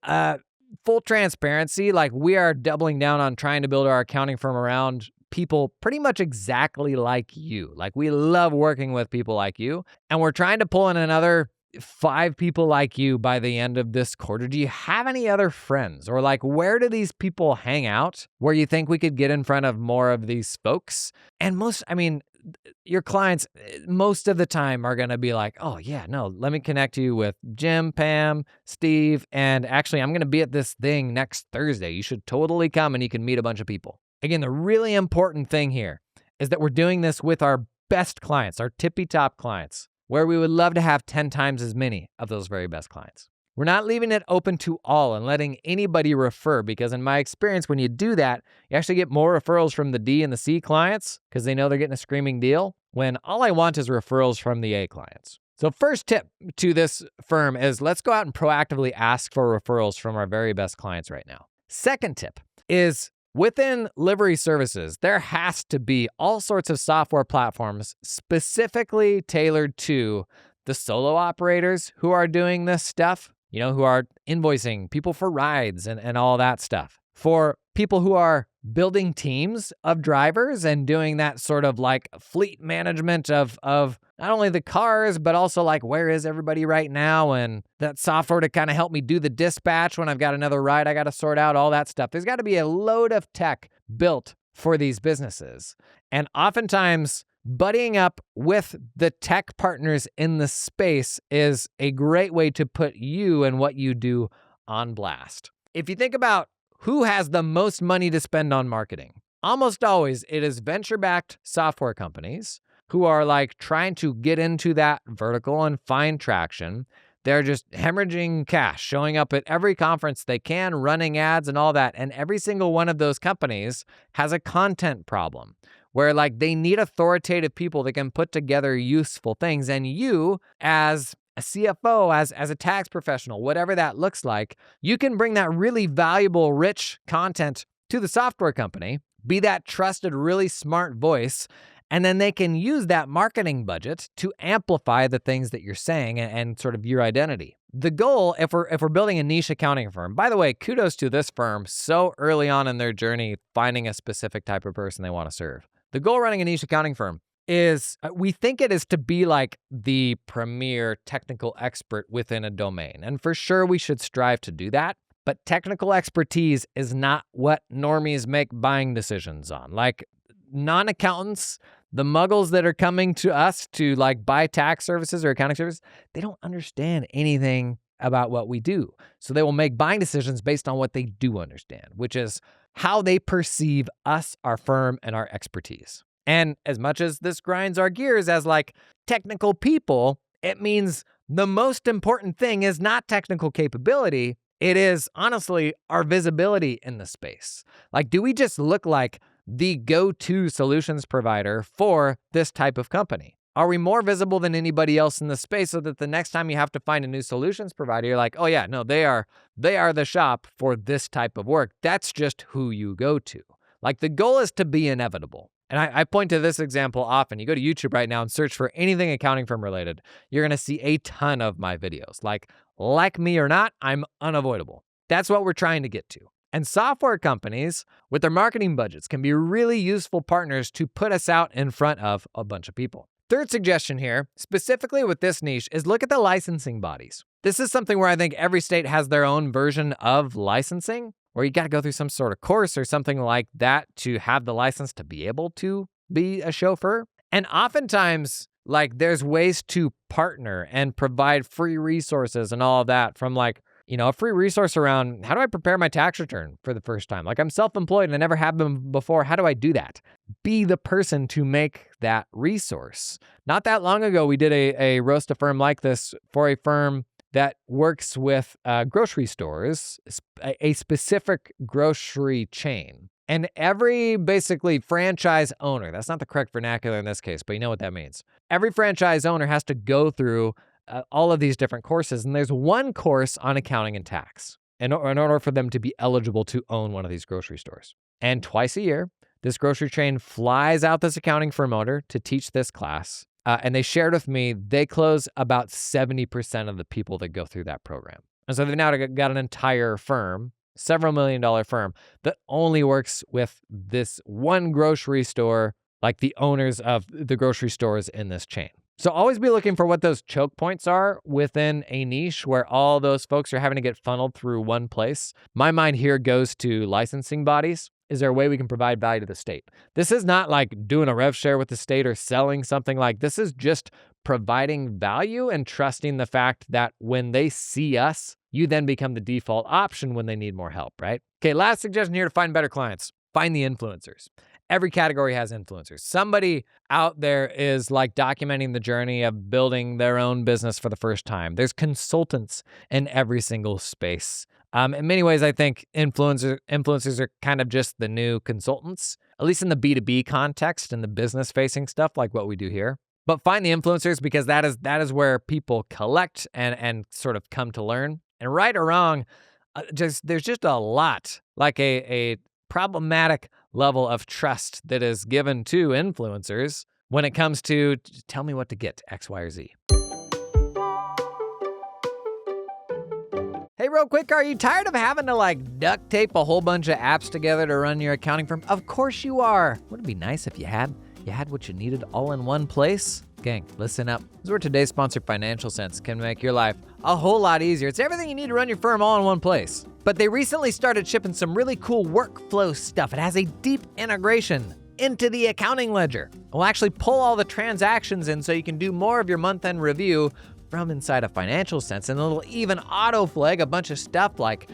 full transparency, like, we are doubling down on trying to build our accounting firm around people pretty much exactly like you. Like, we love working with people like you, and we're trying to pull in another 5 people like you by the end of this quarter. Do you have any other friends? Or like, where do these people hang out where you think we could get in front of more of these folks? And your clients most of the time are going to be like, oh yeah, no, let me connect you with Jim, Pam, Steve, and actually I'm going to be at this thing next Thursday. You should totally come and you can meet a bunch of people. Again, the really important thing here is that we're doing this with our best clients, our tippy top clients, where we would love to have 10 times as many of those very best clients. We're not leaving it open to all and letting anybody refer, because in my experience, when you do that, you actually get more referrals from the D and the C clients because they know they're getting a screaming deal, when all I want is referrals from the A clients. So first tip to this firm is let's go out and proactively ask for referrals from our very best clients right now. Second tip is within livery services, there has to be all sorts of software platforms specifically tailored to the solo operators who are doing this stuff, who are invoicing people for rides and all that stuff. For people who are building teams of drivers and doing that sort of like fleet management of not only the cars, but also like, where is everybody right now? And that software to kind of help me do the dispatch when I've got another ride I got to sort out, all that stuff. There's got to be a load of tech built for these businesses. And oftentimes, buddying up with the tech partners in the space is a great way to put you and what you do on blast. If you think about who has the most money to spend on marketing, almost always it is venture-backed software companies who are like trying to get into that vertical and find traction. They're just hemorrhaging cash, showing up at every conference they can, running ads and all that. And every single one of those companies has a content problem where like they need authoritative people that can put together useful things. And you, as a CFO, as a tax professional, whatever that looks like, you can bring that really valuable, rich content to the software company, be that trusted, really smart voice, and then they can use that marketing budget to amplify the things that you're saying and sort of your identity. The goal, if we're building a niche accounting firm, by the way, kudos to this firm so early on in their journey, finding a specific type of person they want to serve. The goal running a niche accounting firm is, we think it is to be like the premier technical expert within a domain. And for sure, we should strive to do that. But technical expertise is not what normies make buying decisions on. Like non-accountants, the muggles that are coming to us to like buy tax services or accounting services, they don't understand anything about what we do. So they will make buying decisions based on what they do understand, which is how they perceive us, our firm, and our expertise. And as much as this grinds our gears as like technical people, it means the most important thing is not technical capability. It is honestly our visibility in the space. Like, do we just look like the go-to solutions provider for this type of company? Are we more visible than anybody else in the space so that the next time you have to find a new solutions provider, you're like, oh yeah, no, they are the shop for this type of work. That's just who you go to. Like the goal is to be inevitable. And I point to this example often. You go to YouTube right now and search for anything accounting firm related. You're going to see a ton of my videos. Like me or not, I'm unavoidable. That's what we're trying to get to. And software companies with their marketing budgets can be really useful partners to put us out in front of a bunch of people. Third suggestion here, specifically with this niche, is look at the licensing bodies. This is something where I think every state has their own version of licensing, where you got to go through some sort of course or something like that to have the license to be able to be a chauffeur. And oftentimes, like there's ways to partner and provide free resources and all of that from like a free resource around how do I prepare my tax return for the first time? Like I'm self-employed and I never have been before. How do I do that? Be the person to make that resource. Not that long ago, we did a roast a firm like this for a firm that works with grocery stores, a specific grocery chain. And every basically franchise owner, that's not the correct vernacular in this case, but you know what that means. Every franchise owner has to go through all of these different courses. And there's one course on accounting and tax in order for them to be eligible to own one of these grocery stores. And twice a year, this grocery chain flies out this accounting firm owner to teach this class. And they shared with me, they close about 70% of the people that go through that program. And so they've now got an entire firm, several $million-dollar firm that only works with this one grocery store, like the owners of the grocery stores in this chain. So always be looking for what those choke points are within a niche where all those folks are having to get funneled through one place. My mind here goes to licensing bodies. Is there a way we can provide value to the state? This is not like doing a rev share with the state or selling something. Like this is just providing value and trusting the fact that when they see us, you then become the default option when they need more help, right? Okay, last suggestion here to find better clients. Find the influencers. Every category has influencers. Somebody out there is like documenting the journey of building their own business for the first time. There's consultants in every single space. In many ways, I think influencers are kind of just the new consultants, at least in the B2B context and the business-facing stuff like what we do here. But find the influencers because that is where people collect and sort of come to learn. And right or wrong, there's just a lot, like a problematic level of trust that is given to influencers when it comes to tell me what to get, X, Y, or Z. Hey, real quick, are you tired of having to like duct tape a whole bunch of apps together to run your accounting firm? Of course you are. Wouldn't it be nice if you had what you needed all in one place? Gang, listen up. This is where today's sponsor, Financial Sense, can make your life a whole lot easier. It's everything you need to run your firm all in one place. But they recently started shipping some really cool workflow stuff. It has a deep integration into the accounting ledger. It will actually pull all the transactions in so you can do more of your month-end review from inside of Financial Sense, and it'll even auto-flag a bunch of stuff like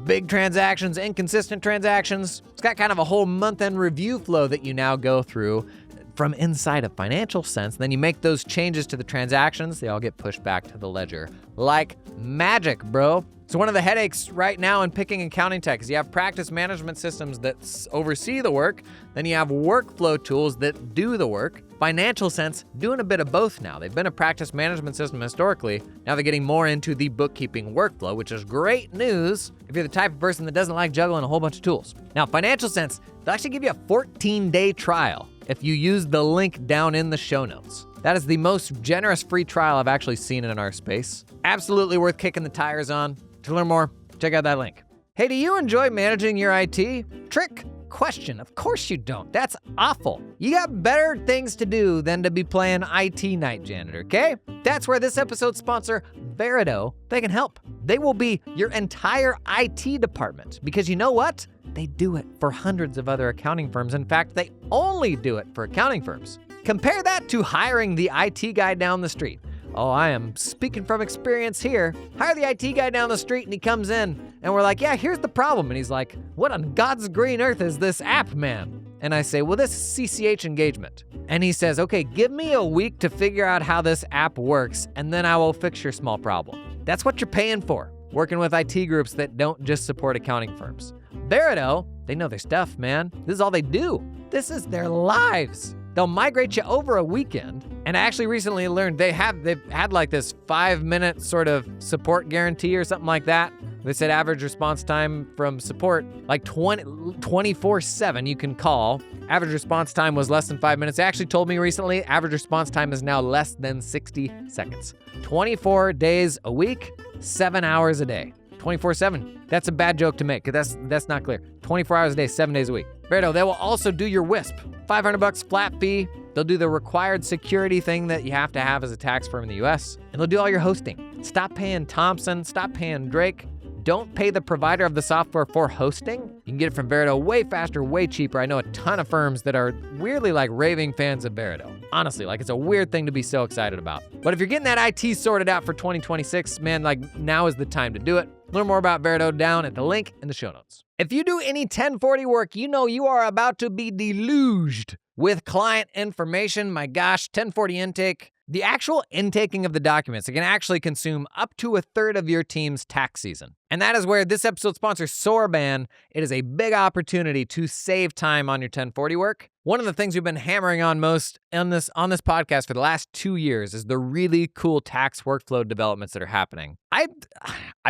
big transactions, inconsistent transactions. It's got kind of a whole month-end review flow that you now go through from inside of Financial Sense. Then you make those changes to the transactions, they all get pushed back to the ledger like magic, bro. So one of the headaches right now in picking accounting tech is you have practice management systems that oversee the work, then you have workflow tools that do the work. Financial Sense doing a bit of both now. They've been a practice management system historically. Now they're getting more into the bookkeeping workflow, which is great news if you're the type of person that doesn't like juggling a whole bunch of tools. Now, Financial Sense, they'll actually give you a 14-day trial if you use the link down in the show notes. That is the most generous free trial I've actually seen in our space. Absolutely worth kicking the tires on. To learn more, check out that link. Hey, do you enjoy managing your IT? Trick question. Of course you don't. That's awful. You got better things to do than to be playing IT night janitor, okay? That's where this episode's sponsor, Verido, they can help. They will be your entire IT department because you know what? They do it for hundreds of other accounting firms. In fact, they only do it for accounting firms. Compare that to hiring the IT guy down the street. Oh, I am speaking from experience here. Hire the IT guy down the street and he comes in and we're like, yeah, here's the problem. And he's like, what on God's green earth is this app, man? And I say, well, this is CCH engagement. And he says, okay, give me a week to figure out how this app works and then I will fix your small problem. That's what you're paying for, working with IT groups that don't just support accounting firms. Verido, they know their stuff, man. This is all they do. This is their lives. They'll migrate you over a weekend. And I actually recently learned they've had like this 5-minute sort of support guarantee or something like that. They said average response time from support, like 24/7 you can call. Average response time was less than 5 minutes. They actually told me recently, average response time is now less than 60 seconds. 24 days a week, 7 hours a day. 24/7. That's a bad joke to make, because that's not clear. 24 hours a day, 7 days a week. Verido, they will also do your WISP. $500 flat fee. They'll do the required security thing that you have to have as a tax firm in the US, and they'll do all your hosting. Stop paying Thomson, stop paying Drake. Don't pay the provider of the software for hosting. You can get it from Verido way faster, way cheaper. I know a ton of firms that are weirdly like raving fans of Verido. Honestly, like it's a weird thing to be so excited about. But if you're getting that IT sorted out for 2026, man, like now is the time to do it. Learn more about Verito down at the link in the show notes. If you do any 1040 work, you know you are about to be deluged with client information. My gosh, 1040 intake. The actual intaking of the documents, it can actually consume up to a third of your team's tax season. And that is where this episode sponsor, Sorban, it is a big opportunity to save time on your 1040 work. One of the things we've been hammering on most on this podcast for the last 2 years is the really cool tax workflow developments that are happening. I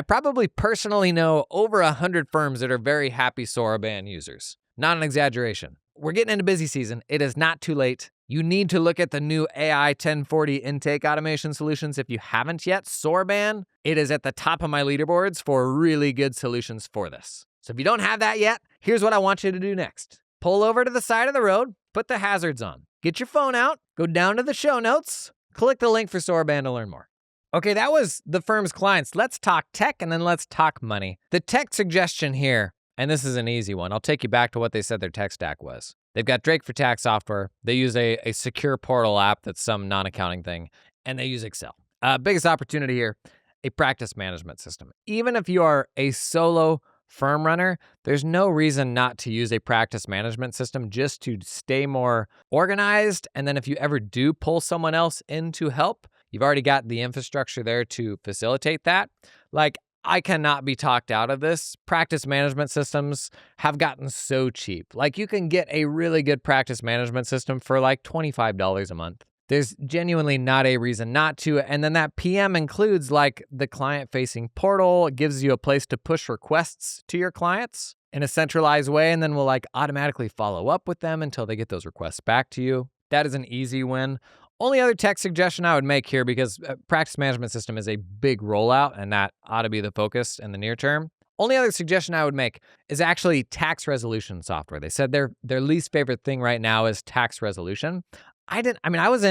probably personally know over 100 firms that are very happy Sorban users. Not an exaggeration. We're getting into busy season. It is not too late. You need to look at the new AI 1040 intake automation solutions. If you haven't yet, Sorban, it is at the top of my leaderboards for really good solutions for this. So if you don't have that yet, here's what I want you to do next. Pull over to the side of the road, put the hazards on, get your phone out, go down to the show notes, click the link for Sorban to learn more. Okay, that was the firm's clients. Let's talk tech and then let's talk money. The tech suggestion here, and this is an easy one. I'll take you back to what they said their tech stack was. They've got Drake for tax software. They use a secure portal app that's some non-accounting thing, and they use Excel. Biggest opportunity here, a practice management system. Even if you are a solo firm runner, there's no reason not to use a practice management system just to stay more organized. And then if you ever do pull someone else in to help, you've already got the infrastructure there to facilitate that. Like, I cannot be talked out of this. Practice management systems have gotten so cheap. Like, you can get a really good practice management system for like $25 a month. There's genuinely not a reason not to. And then that PM includes like the client-facing portal. It gives you a place to push requests to your clients in a centralized way, and then we'll like automatically follow up with them until they get those requests back to you. That is an easy win. Only other tech suggestion I would make here, because practice management system is a big rollout and that ought to be the focus in the near term. Only other suggestion I would make is actually tax resolution software. They said their least favorite thing right now is tax resolution. I was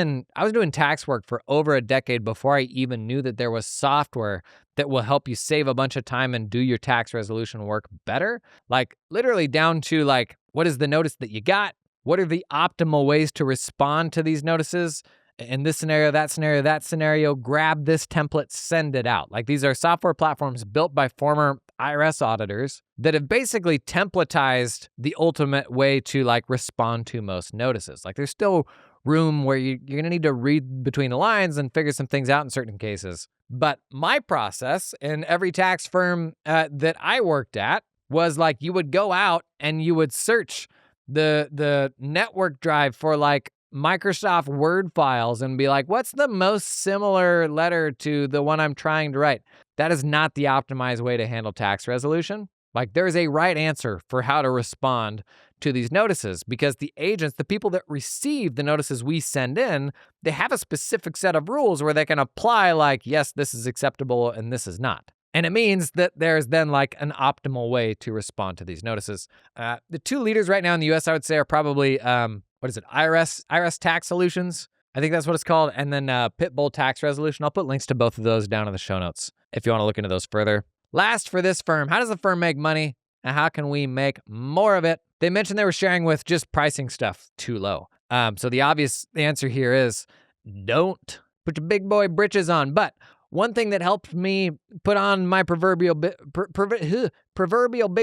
doing tax work for over a decade before I even knew that there was software that will help you save a bunch of time and do your tax resolution work better. Like, literally down to like, what is the notice that you got? What are the optimal ways to respond to these notices? In this scenario, that scenario, grab this template, send it out. Like, these are software platforms built by former IRS auditors that have basically templatized the ultimate way to like respond to most notices. Like, there's still room where you're going to need to read between the lines and figure some things out in certain cases. But my process in every tax firm that I worked at was like, you would go out and you would search the network drive for like Microsoft Word files and be like, what's the most similar letter to the one I'm trying to write? That is not the optimized way to handle tax resolution. Like, there is a right answer for how to respond to these notices, because the agents, the people that receive the notices we send in, they have a specific set of rules where they can apply like, yes, this is acceptable and this is not. And it means that there's then like an optimal way to respond to these notices. The two leaders right now in the US, I would say, are probably, IRS Tax Solutions. I think that's what it's called. And then Pitbull Tax Resolution. I'll put links to both of those down in the show notes if you want to look into those further. Last for this firm, how does the firm make money and how can we make more of it? They mentioned they were sharing with just pricing stuff too low. So the obvious answer here is don't put your big boy britches on. But one thing that helped me put on my proverbial big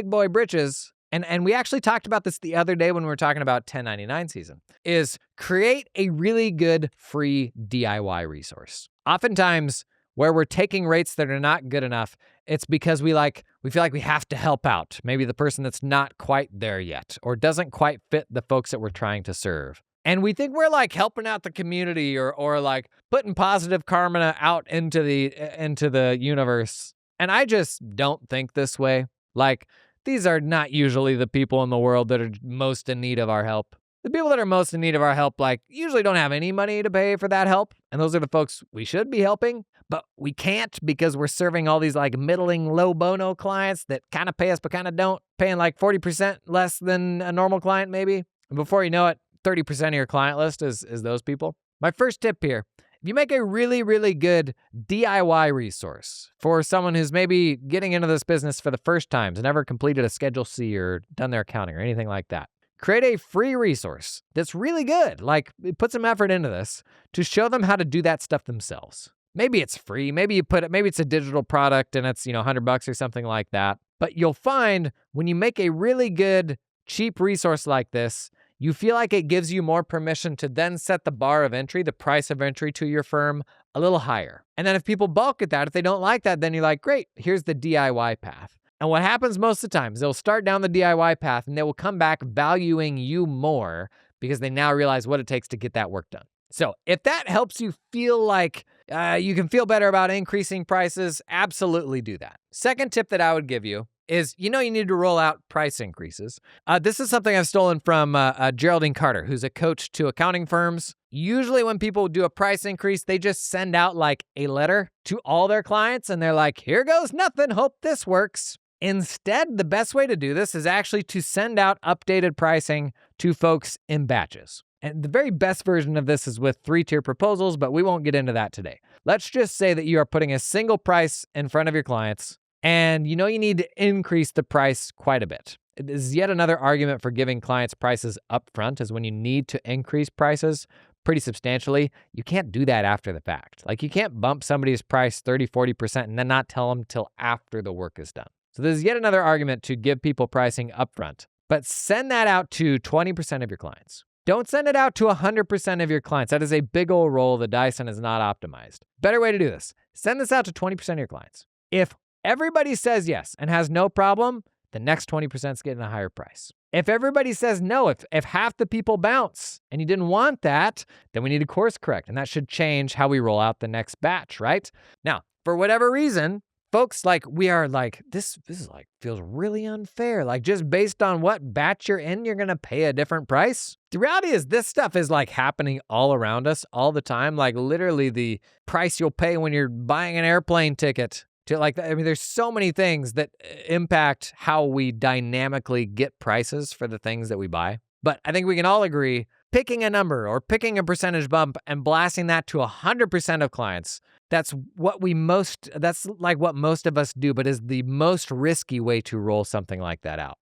boy britches, and we actually talked about this the other day when we were talking about 1099 season, is create a really good free DIY resource. Oftentimes, where we're taking rates that are not good enough, it's because we feel like we have to help out maybe the person that's not quite there yet or doesn't quite fit the folks that we're trying to serve. And we think we're like helping out the community or like putting positive karma out into the universe. And I just don't think this way. Like, these are not usually the people in the world that are most in need of our help. The people that are most in need of our help, like, usually don't have any money to pay for that help. And those are the folks we should be helping, but we can't because we're serving all these like middling low bono clients that kind of pay us, but kind of don't, paying like 40% less than a normal client maybe. And before you know it, 30% of your client list is those people. My first tip here, if you make a really, really good DIY resource for someone who's maybe getting into this business for the first time, has never completed a Schedule C or done their accounting or anything like that, create a free resource that's really good. Like, put some effort into this to show them how to do that stuff themselves. Maybe it's free. Maybe it's a digital product and it's, $100 or something like that. But you'll find when you make a really good, cheap resource like this, you feel like it gives you more permission to then set the bar of entry, the price of entry to your firm a little higher. And then if people balk at that, if they don't like that, then you're like, great, here's the DIY path. And what happens most of the times, they'll start down the DIY path and they will come back valuing you more because they now realize what it takes to get that work done. So if that helps you feel like you can feel better about increasing prices, absolutely do that. Second tip that I would give you is, you need to roll out price increases. This is something I've stolen from Geraldine Carter, who's a coach to accounting firms. Usually when people do a price increase, they just send out like a letter to all their clients and they're like, here goes nothing, hope this works. Instead, the best way to do this is actually to send out updated pricing to folks in batches. And the very best version of this is with 3-tier proposals, but we won't get into that today. Let's just say that you are putting a single price in front of your clients and you need to increase the price quite a bit. It is yet another argument for giving clients prices up front is when you need to increase prices pretty substantially. You can't do that after the fact. Like you can't bump somebody's price 30, 40% and then not tell them till after the work is done. So there's yet another argument to give people pricing upfront, but send that out to 20% of your clients. Don't send it out to 100% of your clients. That is a big old roll of the dice and is not optimized. Better way to do this, send this out to 20% of your clients. If everybody says yes and has no problem, the next 20% is getting a higher price. If everybody says no, if half the people bounce and you didn't want that, then we need to course correct. And that should change how we roll out the next batch, right? Now, for whatever reason, folks, we are like, this is feels really unfair. Like just based on what batch you're in, you're going to pay a different price. The reality is this stuff is happening all around us all the time. Like literally the price you'll pay when you're buying an airplane ticket to there's so many things that impact how we dynamically get prices for the things that we buy. But I think we can all agree picking a number or picking a percentage bump and blasting that to 100% of clients, that's what most of us do, but is the most risky way to roll something like that out.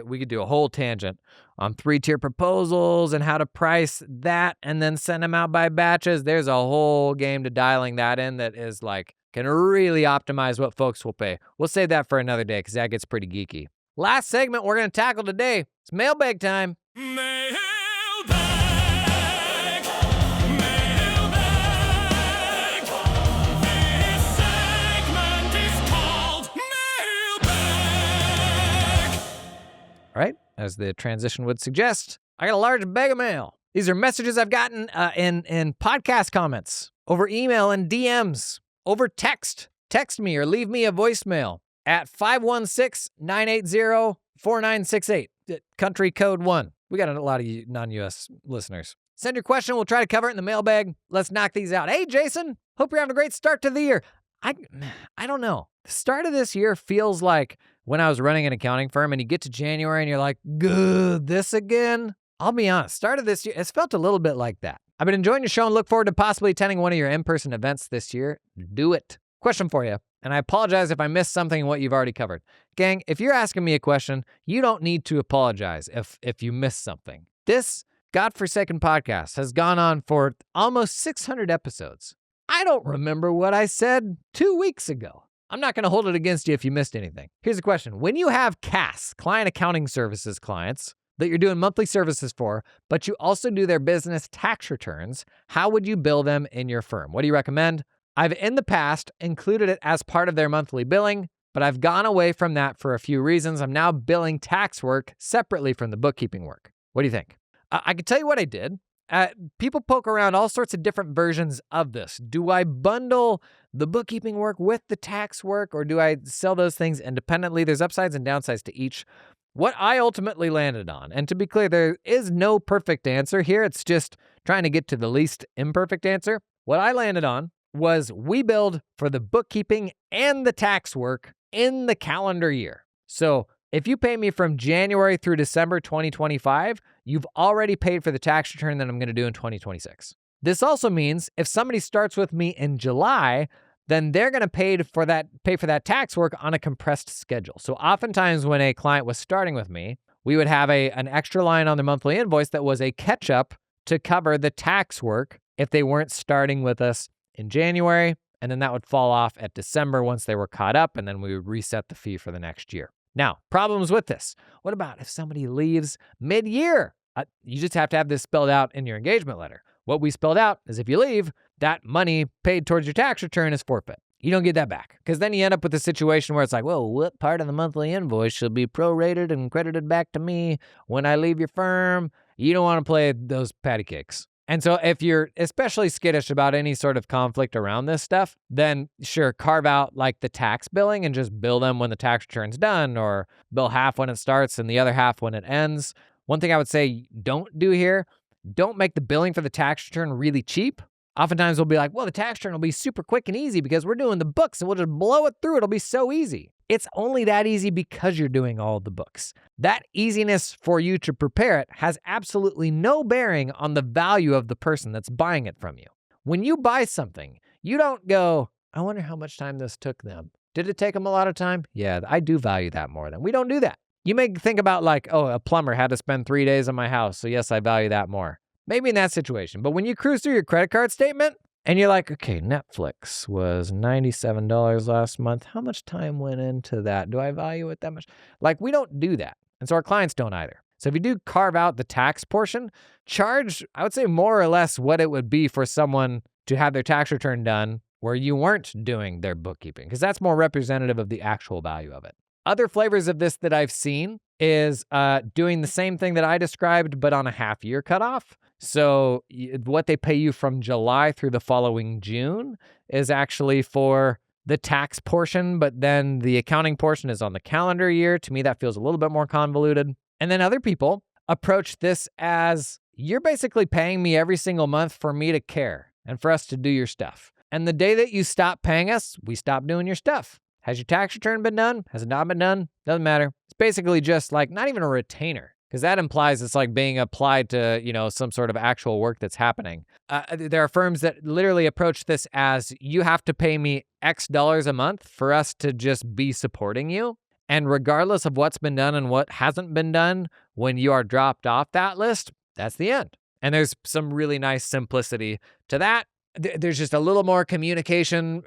We could do a whole tangent on 3-tier proposals and how to price that and then send them out by batches. There's a whole game to dialing that in that is can really optimize what folks will pay. We'll save that for another day because that gets pretty geeky. Last segment we're going to tackle today, it's mailbag time. Mailbag. This segment is called Mailbag. All right, as the transition would suggest, I got a large bag of mail. These are messages I've gotten in podcast comments, over email and DMs, over text. Text me or leave me a voicemail at 516-980-4968, country code 1. We got a lot of non-U.S. listeners. Send your question. We'll try to cover it in the mailbag. Let's knock these out. Hey, Jason, hope you're having a great start to the year. I don't know. The start of this year feels like when I was running an accounting firm and you get to January and you're like, good, this again? I'll be honest, start of this year, it's felt a little bit like that. I've been enjoying your show and look forward to possibly attending one of your in-person events this year. Do it. Question for you, and I apologize if I missed something in what you've already covered. Gang, if you're asking me a question, you don't need to apologize if you missed something. This godforsaken podcast has gone on for almost 600 episodes. I don't remember what I said 2 weeks ago. I'm not going to hold it against you if you missed anything. Here's a question. When you have CAS, Client Accounting Services clients, that you're doing monthly services for, but you also do their business tax returns, how would you bill them in your firm? What do you recommend? I've in the past included it as part of their monthly billing, but I've gone away from that for a few reasons. I'm now billing tax work separately from the bookkeeping work. What do you think? I can tell you what I did. People poke around all sorts of different versions of this. Do I bundle the bookkeeping work with the tax work, or do I sell those things independently? There's upsides and downsides to each. What I ultimately landed on, and to be clear, there is no perfect answer here. It's just trying to get to the least imperfect answer. What I landed on was we billed for the bookkeeping and the tax work in the calendar year. So if you pay me from January through December 2025, you've already paid for the tax return that I'm going to do in 2026. This also means if somebody starts with me in July, then they're going to pay for that tax work on a compressed schedule. So oftentimes when a client was starting with me, we would have an extra line on the monthly invoice that was a catch-up to cover the tax work if they weren't starting with us in January, and then that would fall off at December once they were caught up, and then we would reset the fee for the next year. Now, problems with this. What about if somebody leaves mid-year? You just have to have this spelled out in your engagement letter. What we spelled out is if you leave, that money paid towards your tax return is forfeit. You don't get that back, because then you end up with a situation where it's like, well, what part of the monthly invoice should be prorated and credited back to me when I leave your firm? You don't want to play those patty cakes. And so if you're especially skittish about any sort of conflict around this stuff, then sure, carve out like the tax billing and just bill them when the tax return's done, or bill half when it starts and the other half when it ends. One thing I would say don't do here, don't make the billing for the tax return really cheap. Oftentimes we'll be like, well, the tax return will be super quick and easy because we're doing the books and we'll just blow it through. It'll be so easy. It's only that easy because you're doing all the books. That easiness for you to prepare it has absolutely no bearing on the value of the person that's buying it from you. When you buy something, you don't go, I wonder how much time this took them. Did it take them a lot of time? Yeah, I do value that more than. We don't do that. You may think about like, oh, a plumber had to spend 3 days on my house, so yes, I value that more. Maybe in that situation. But when you cruise through your credit card statement and you're like, okay, Netflix was $97 last month. How much time went into that? Do I value it that much? Like, we don't do that. And so our clients don't either. So if you do carve out the tax portion, charge, I would say more or less what it would be for someone to have their tax return done where you weren't doing their bookkeeping, because that's more representative of the actual value of it. Other flavors of this that I've seen is doing the same thing that I described, but on a half-year cutoff. So what they pay you from July through the following June is actually for the tax portion, but then the accounting portion is on the calendar year. To me, that feels a little bit more convoluted. And then other people approach this as, you're basically paying me every single month for me to care and for us to do your stuff. And the day that you stop paying us, we stop doing your stuff. Has your tax return been done? Has it not been done? Doesn't matter. It's basically just like not even a retainer, because that implies it's like being applied to, some sort of actual work that's happening. There are firms that literally approach this as, you have to pay me X dollars a month for us to just be supporting you. And regardless of what's been done and what hasn't been done, when you are dropped off that list, that's the end. And there's some really nice simplicity to that. There's just a little more communication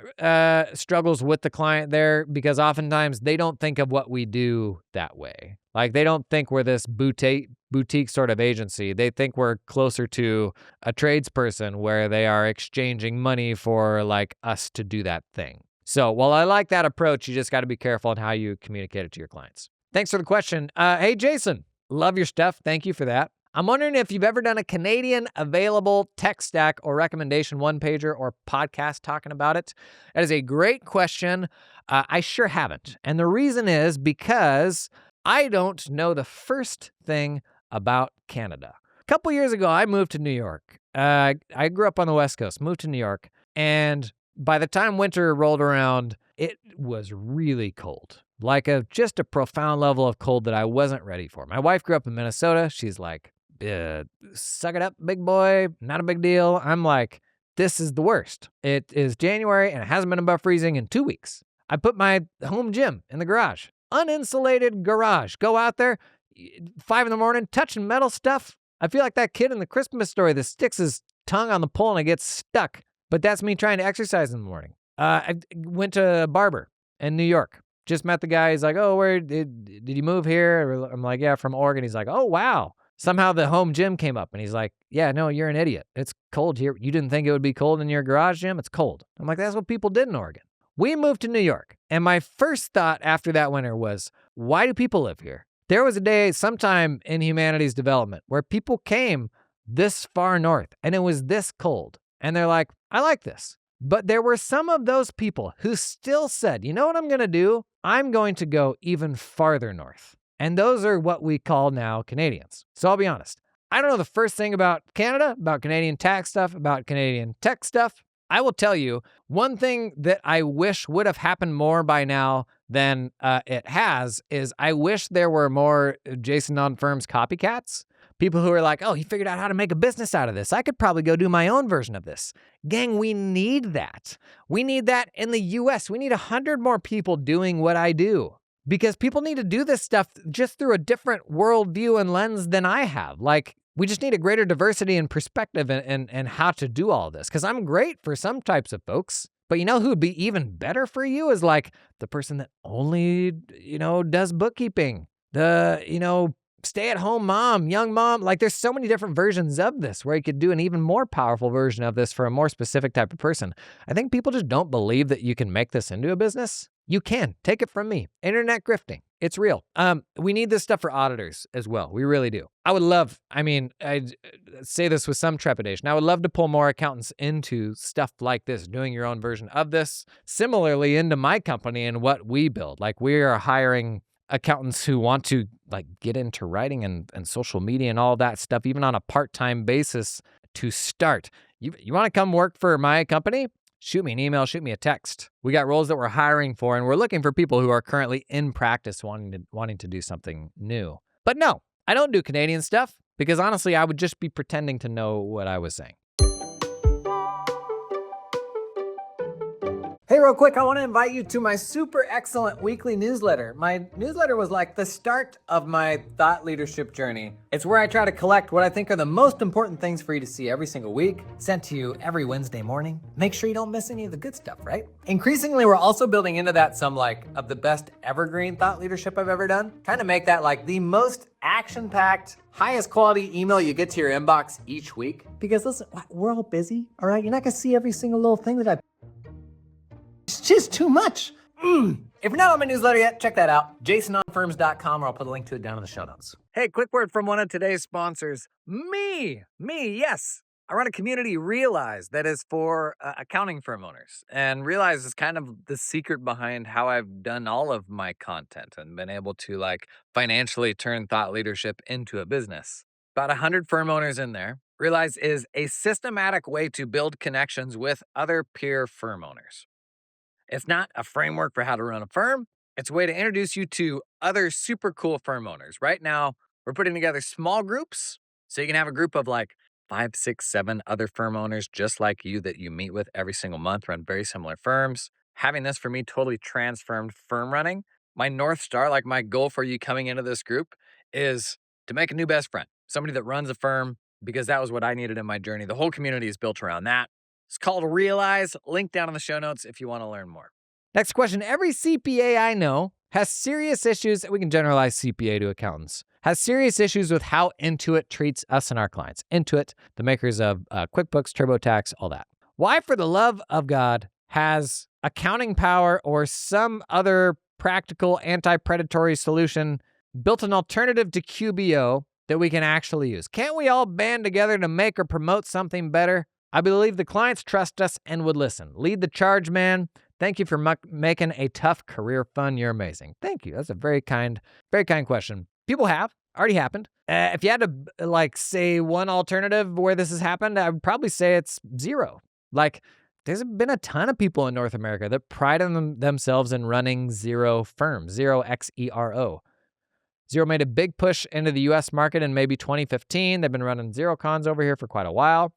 struggles with the client there, because oftentimes they don't think of what we do that way. Like, they don't think we're this boutique sort of agency. They think we're closer to a tradesperson where they are exchanging money for like us to do that thing. So while I like that approach, you just got to be careful on how you communicate it to your clients. Thanks for the question. Hey, Jason, love your stuff. Thank you for that. I'm wondering if you've ever done a Canadian available tech stack or recommendation one-pager or podcast talking about it. That is a great question. I sure haven't. And the reason is because I don't know the first thing about Canada. A couple years ago, I moved to New York. I grew up on the West Coast, moved to New York, and by the time winter rolled around, it was really cold. Like just a profound level of cold that I wasn't ready for. My wife grew up in Minnesota. She's like, suck it up, big boy, not a big deal. I'm like, this is the worst. It is January and it hasn't been above freezing in 2 weeks. I put my home gym in the garage, uninsulated garage. Go out there, 5 a.m, touching metal stuff. I feel like that kid in the Christmas story that sticks his tongue on the pole and it gets stuck. But that's me trying to exercise in the morning. I went to a barber in New York. Just met the guy. He's like, oh, where did you move here? I'm like, yeah, from Oregon. He's like, oh, wow. Somehow the home gym came up and he's like, yeah, no, you're an idiot. It's cold here. You didn't think it would be cold in your garage gym? It's cold. I'm like, that's what people did in Oregon. We moved to New York. And my first thought after that winter was, why do people live here? There was a day sometime in humanity's development where people came this far north and it was this cold. And they're like, I like this. But there were some of those people who still said, you know what I'm going to do? I'm going to go even farther north. And those are what we call now Canadians. So I'll be honest. I don't know the first thing about Canada, about Canadian tax stuff, about Canadian tech stuff. I will tell you, one thing that I wish would have happened more by now than it has is I wish there were more Jason on Firms copycats. People who are like, oh, he figured out how to make a business out of this. I could probably go do my own version of this. Gang, we need that. We need that in the US. We need 100 more people doing what I do. Because people need to do this stuff just through a different worldview and lens than I have. Like, We just need a greater diversity in perspective and how to do all this. Because I'm great for some types of folks, but you know who would be even better for you is like the person that only, does bookkeeping, the, stay-at-home mom, young mom. Like there's so many different versions of this where you could do an even more powerful version of this for a more specific type of person. I think people just don't believe that you can make this into a business. You can. Take it from me. Internet grifting. It's real. We need this stuff for auditors as well. We really do. I say this with some trepidation. I would love to pull more accountants into stuff like this, doing your own version of this. Similarly, into my company and what we build. Like we are hiring accountants who want to get into writing and social media and all that stuff, even on a part-time basis to start. You want to come work for my company? Shoot me an email, shoot me a text. We got roles that we're hiring for, and we're looking for people who are currently in practice wanting to do something new. But no, I don't do Canadian stuff because honestly, I would just be pretending to know what I was saying. Hey, real quick, I want to invite you to my super excellent weekly newsletter. My newsletter was like the start of my thought leadership journey. It's where I try to collect what I think are the most important things for you to see every single week, sent to you every Wednesday morning. Make sure you don't miss any of the good stuff, right? Increasingly, we're also building into that some of the best evergreen thought leadership I've ever done. Trying to make that the most action-packed, highest quality email you get to your inbox each week. Because listen, we're all busy, all right? You're not gonna see every single little thing that it's just too much. If you're not on my newsletter yet, check that out. jasononfirms.com, or I'll put a link to it down in the show notes. Hey, quick word from one of today's sponsors. Me, yes. I run a community, Realize, that is for accounting firm owners. And Realize is kind of the secret behind how I've done all of my content and been able to financially turn thought leadership into a business. About 100 firm owners in there. Realize is a systematic way to build connections with other peer firm owners. It's not a framework for how to run a firm. It's a way to introduce you to other super cool firm owners. Right now, we're putting together small groups so you can have a group of 5, 6, 7 other firm owners just like you that you meet with every single month, run very similar firms. Having this for me totally transformed firm running. My North Star, my goal for you coming into this group is to make a new best friend, somebody that runs a firm, because that was what I needed in my journey. The whole community is built around that. It's called Realize. Link down in the show notes if you want to learn more. Next question. Every CPA I know has serious issues, we can generalize CPA to accountants, has serious issues with how Intuit treats us and our clients. Intuit, the makers of QuickBooks, TurboTax, all that. Why, for the love of God, has Accounting Power or some other practical anti-predatory solution built an alternative to QBO that we can actually use? Can't we all band together to make or promote something better? I believe the clients trust us and would listen. Lead the charge, man. Thank you for making a tough career fun. You're amazing. Thank you. That's a very kind question. People have. Already happened. If you had to, say one alternative where this has happened, I would probably say it's zero. There's been a ton of people in North America that pride themselves in running Xero firms, Xero, Xero. Xero made a big push into the U.S. market in maybe 2015. They've been running Xero cons over here for quite a while.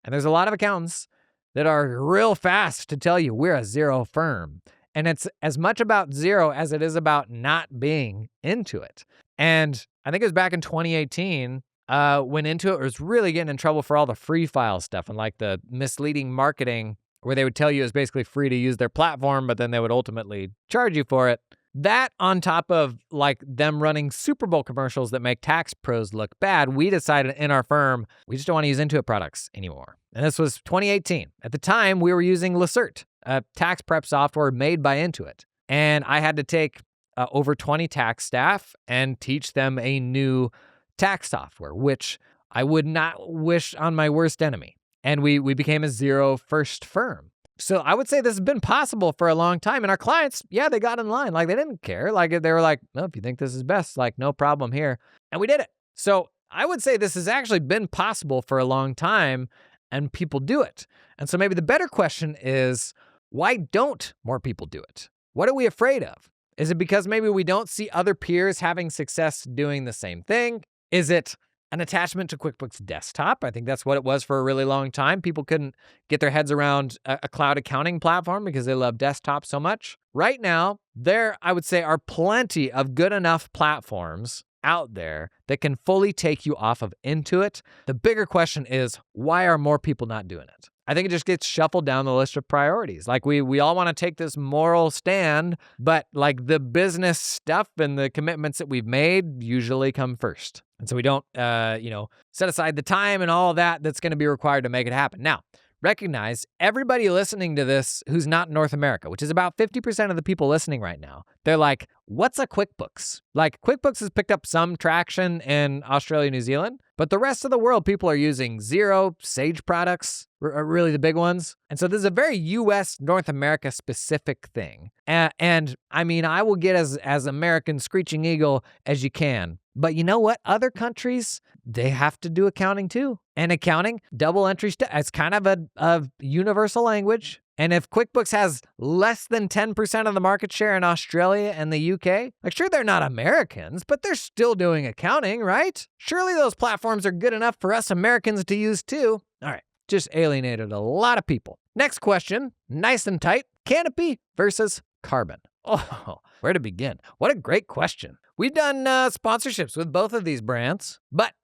And there's a lot of accountants that are real fast to tell you we're a Xero firm. And it's as much about Xero as it is about not being Intuit. And I think it was back in 2018 when Intuit was really getting in trouble for all the free file stuff and the misleading marketing where they would tell you it's basically free to use their platform, but then they would ultimately charge you for it. That on top of them running Super Bowl commercials that make tax pros look bad, we decided in our firm, we just don't want to use Intuit products anymore. And this was 2018. At the time, we were using Lacert, a tax prep software made by Intuit. And I had to take over 20 tax staff and teach them a new tax software, which I would not wish on my worst enemy. And we became a Xero first firm. So I would say this has been possible for a long time. And our clients, yeah, they got in line. They didn't care. They were well, if you think this is best, no problem here. And we did it. So I would say this has actually been possible for a long time and people do it. And so maybe the better question is, why don't more people do it? What are we afraid of? Is it because maybe we don't see other peers having success doing the same thing? Is it an attachment to QuickBooks Desktop? I think that's what it was for a really long time. People couldn't get their heads around a cloud accounting platform because they love desktop so much. Right now, there, I would say, are plenty of good enough platforms out there that can fully take you off of Intuit. The bigger question is, why are more people not doing it? I think it just gets shuffled down the list of priorities. Like we all want to take this moral stand, but like the business stuff and the commitments that we've made usually come first. And so we don't, set aside the time and all that that's going to be required to make it happen. Now, recognize everybody listening to this who's not in North America, which is about 50% of the people listening right now. They're like, what's a QuickBooks? Like QuickBooks has picked up some traction in Australia, New Zealand, but the rest of the world, people are using Xero, Sage products, are really the big ones. And so this is a very US, North America specific thing. And I mean, I will get as American screeching eagle as you can. But you know what? Other countries, they have to do accounting too. And accounting, double entry, it's kind of a universal language. And if QuickBooks has less than 10% of the market share in Australia and the UK, like sure, they're not Americans, but they're still doing accounting, right? Surely those platforms are good enough for us Americans to use too. All right, just alienated a lot of people. Next question, nice and tight, Canopy versus Carbon. Oh, where to begin? What a great question. We've done sponsorships with both of these brands, but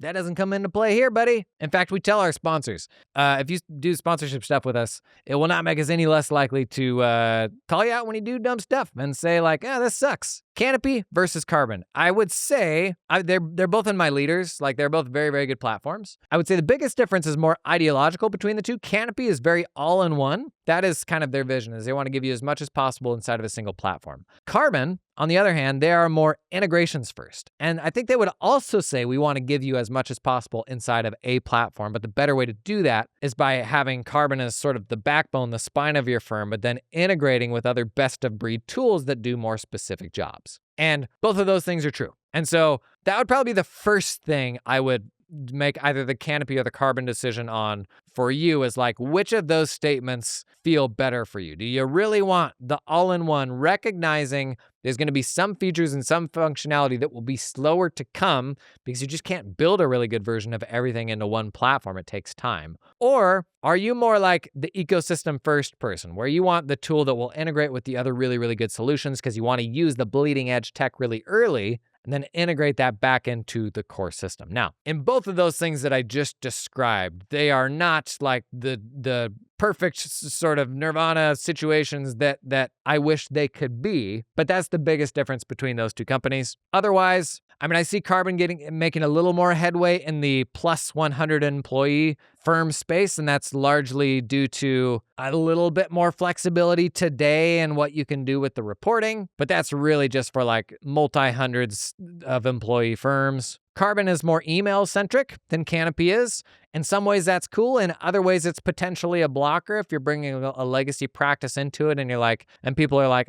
that doesn't come into play here, buddy. In fact, we tell our sponsors, if you do sponsorship stuff with us, it will not make us any less likely to call you out when you do dumb stuff and say like, this sucks. Canopy versus Carbon. I would say they're both in my leaders. Like they're both very, very good platforms. I would say the biggest difference is more ideological between the two. Canopy is very all-in-one. That is kind of their vision, is they want to give you as much as possible inside of a single platform. Carbon, on the other hand, they are more integrations first. And I think they would also say we want to give you as much as possible inside of a platform. But the better way to do that is by having Carbon as sort of the backbone, the spine of your firm, but then integrating with other best of breed tools that do more specific jobs. And both of those things are true. And so that would probably be the first thing I would make either the Canopy or the Carbon decision on for you, is like, which of those statements feel better for you? Do you really want the all-in-one, recognizing there's going to be some features and some functionality that will be slower to come because you just can't build a really good version of everything into one platform? It takes time. Or are you more like the ecosystem first person, where you want the tool that will integrate with the other really, really good solutions because you want to use the bleeding edge tech really early and then integrate that back into the core system? Now, in both of those things that I just described, they are not like the perfect sort of nirvana situations that I wish they could be, but that's the biggest difference between those two companies. Otherwise, I mean, I see Carbon making a little more headway in the plus 100 employee firm space, and that's largely due to a little bit more flexibility today and what you can do with the reporting, but that's really just for like multi-hundreds of employee firms. Carbon is more email-centric than Canopy is. In some ways, that's cool. In other ways, it's potentially a blocker if you're bringing a legacy practice into it and you're like, and people are like,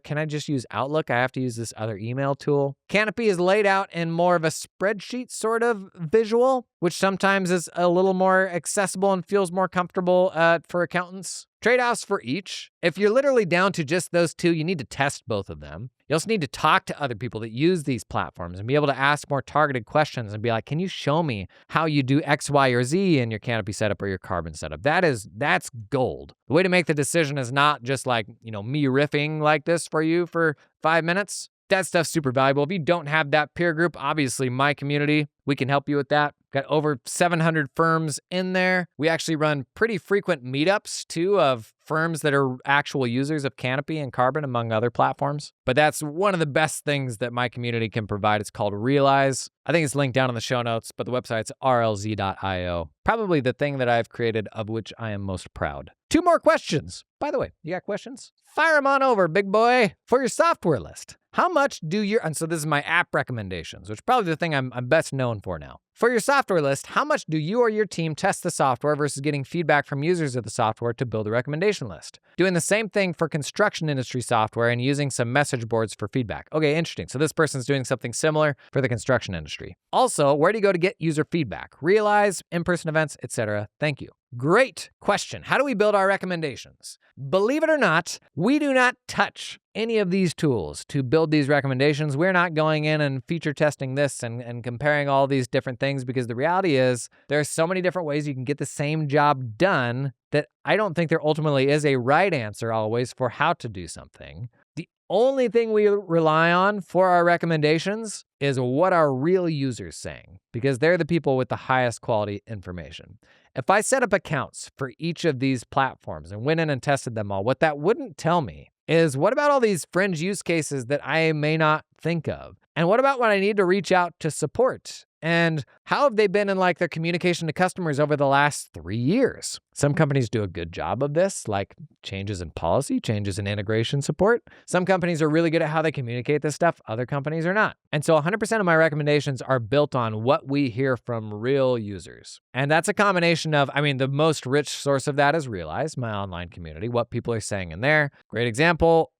can I just use Outlook? I have to use this other email tool. Canopy is laid out in more of a spreadsheet sort of visual, which sometimes is a little more accessible and feels more comfortable for accountants. Trade-offs for each. If you're literally down to just those two, you need to test both of them. You also need to talk to other people that use these platforms and be able to ask more targeted questions and be like, can you show me how you do X, Y, or Z in your Canopy setup or your Carbon setup? That's gold. The way to make the decision is not just like, me riffing like this for you for 5 minutes. That stuff's super valuable. If you don't have that peer group, obviously my community, we can help you with that. Got over 700 firms in there. We actually run pretty frequent meetups too of firms that are actual users of Canopy and Carbon, among other platforms. But that's one of the best things that my community can provide. It's called Realize. I think it's linked down in the show notes, but the website's rlz.io. Probably the thing that I've created of which I am most proud. 2 more questions. By the way, you got questions? Fire them on over, big boy. For your software list, how much do your, and so this is my app recommendations, which is probably the thing I'm best known for now. For your software list, how much do you or your team test the software versus getting feedback from users of the software to build a recommendation list? Doing the same thing for construction industry software and using some message boards for feedback. Okay, interesting. So this person's doing something similar for the construction industry. Also, where do you go to get user feedback? Realize, in-person events, etc. Thank you. Great question. How do we build our recommendations? believe it or not, we do not touch any of these tools to build these recommendations. We're not going in and feature testing this and comparing all these different things, because the reality is there are so many different ways you can get the same job done that I don't think there ultimately is a right answer always for how to do something. The only thing we rely on for our recommendations is what our real users saying, because they're the people with the highest quality information. If I set up accounts for each of these platforms and went in and tested them all, what that wouldn't tell me is, what about all these fringe use cases that I may not think of? And what about when I need to reach out to support? And how have they been in like their communication to customers over the last 3 years? Some companies do a good job of this, like changes in policy, changes in integration support. Some companies are really good at how they communicate this stuff. Other companies are not. And so 100% of my recommendations are built on what we hear from real users. And that's a combination of, the most rich source of that is Realize, my online community, what people are saying in there. Great example,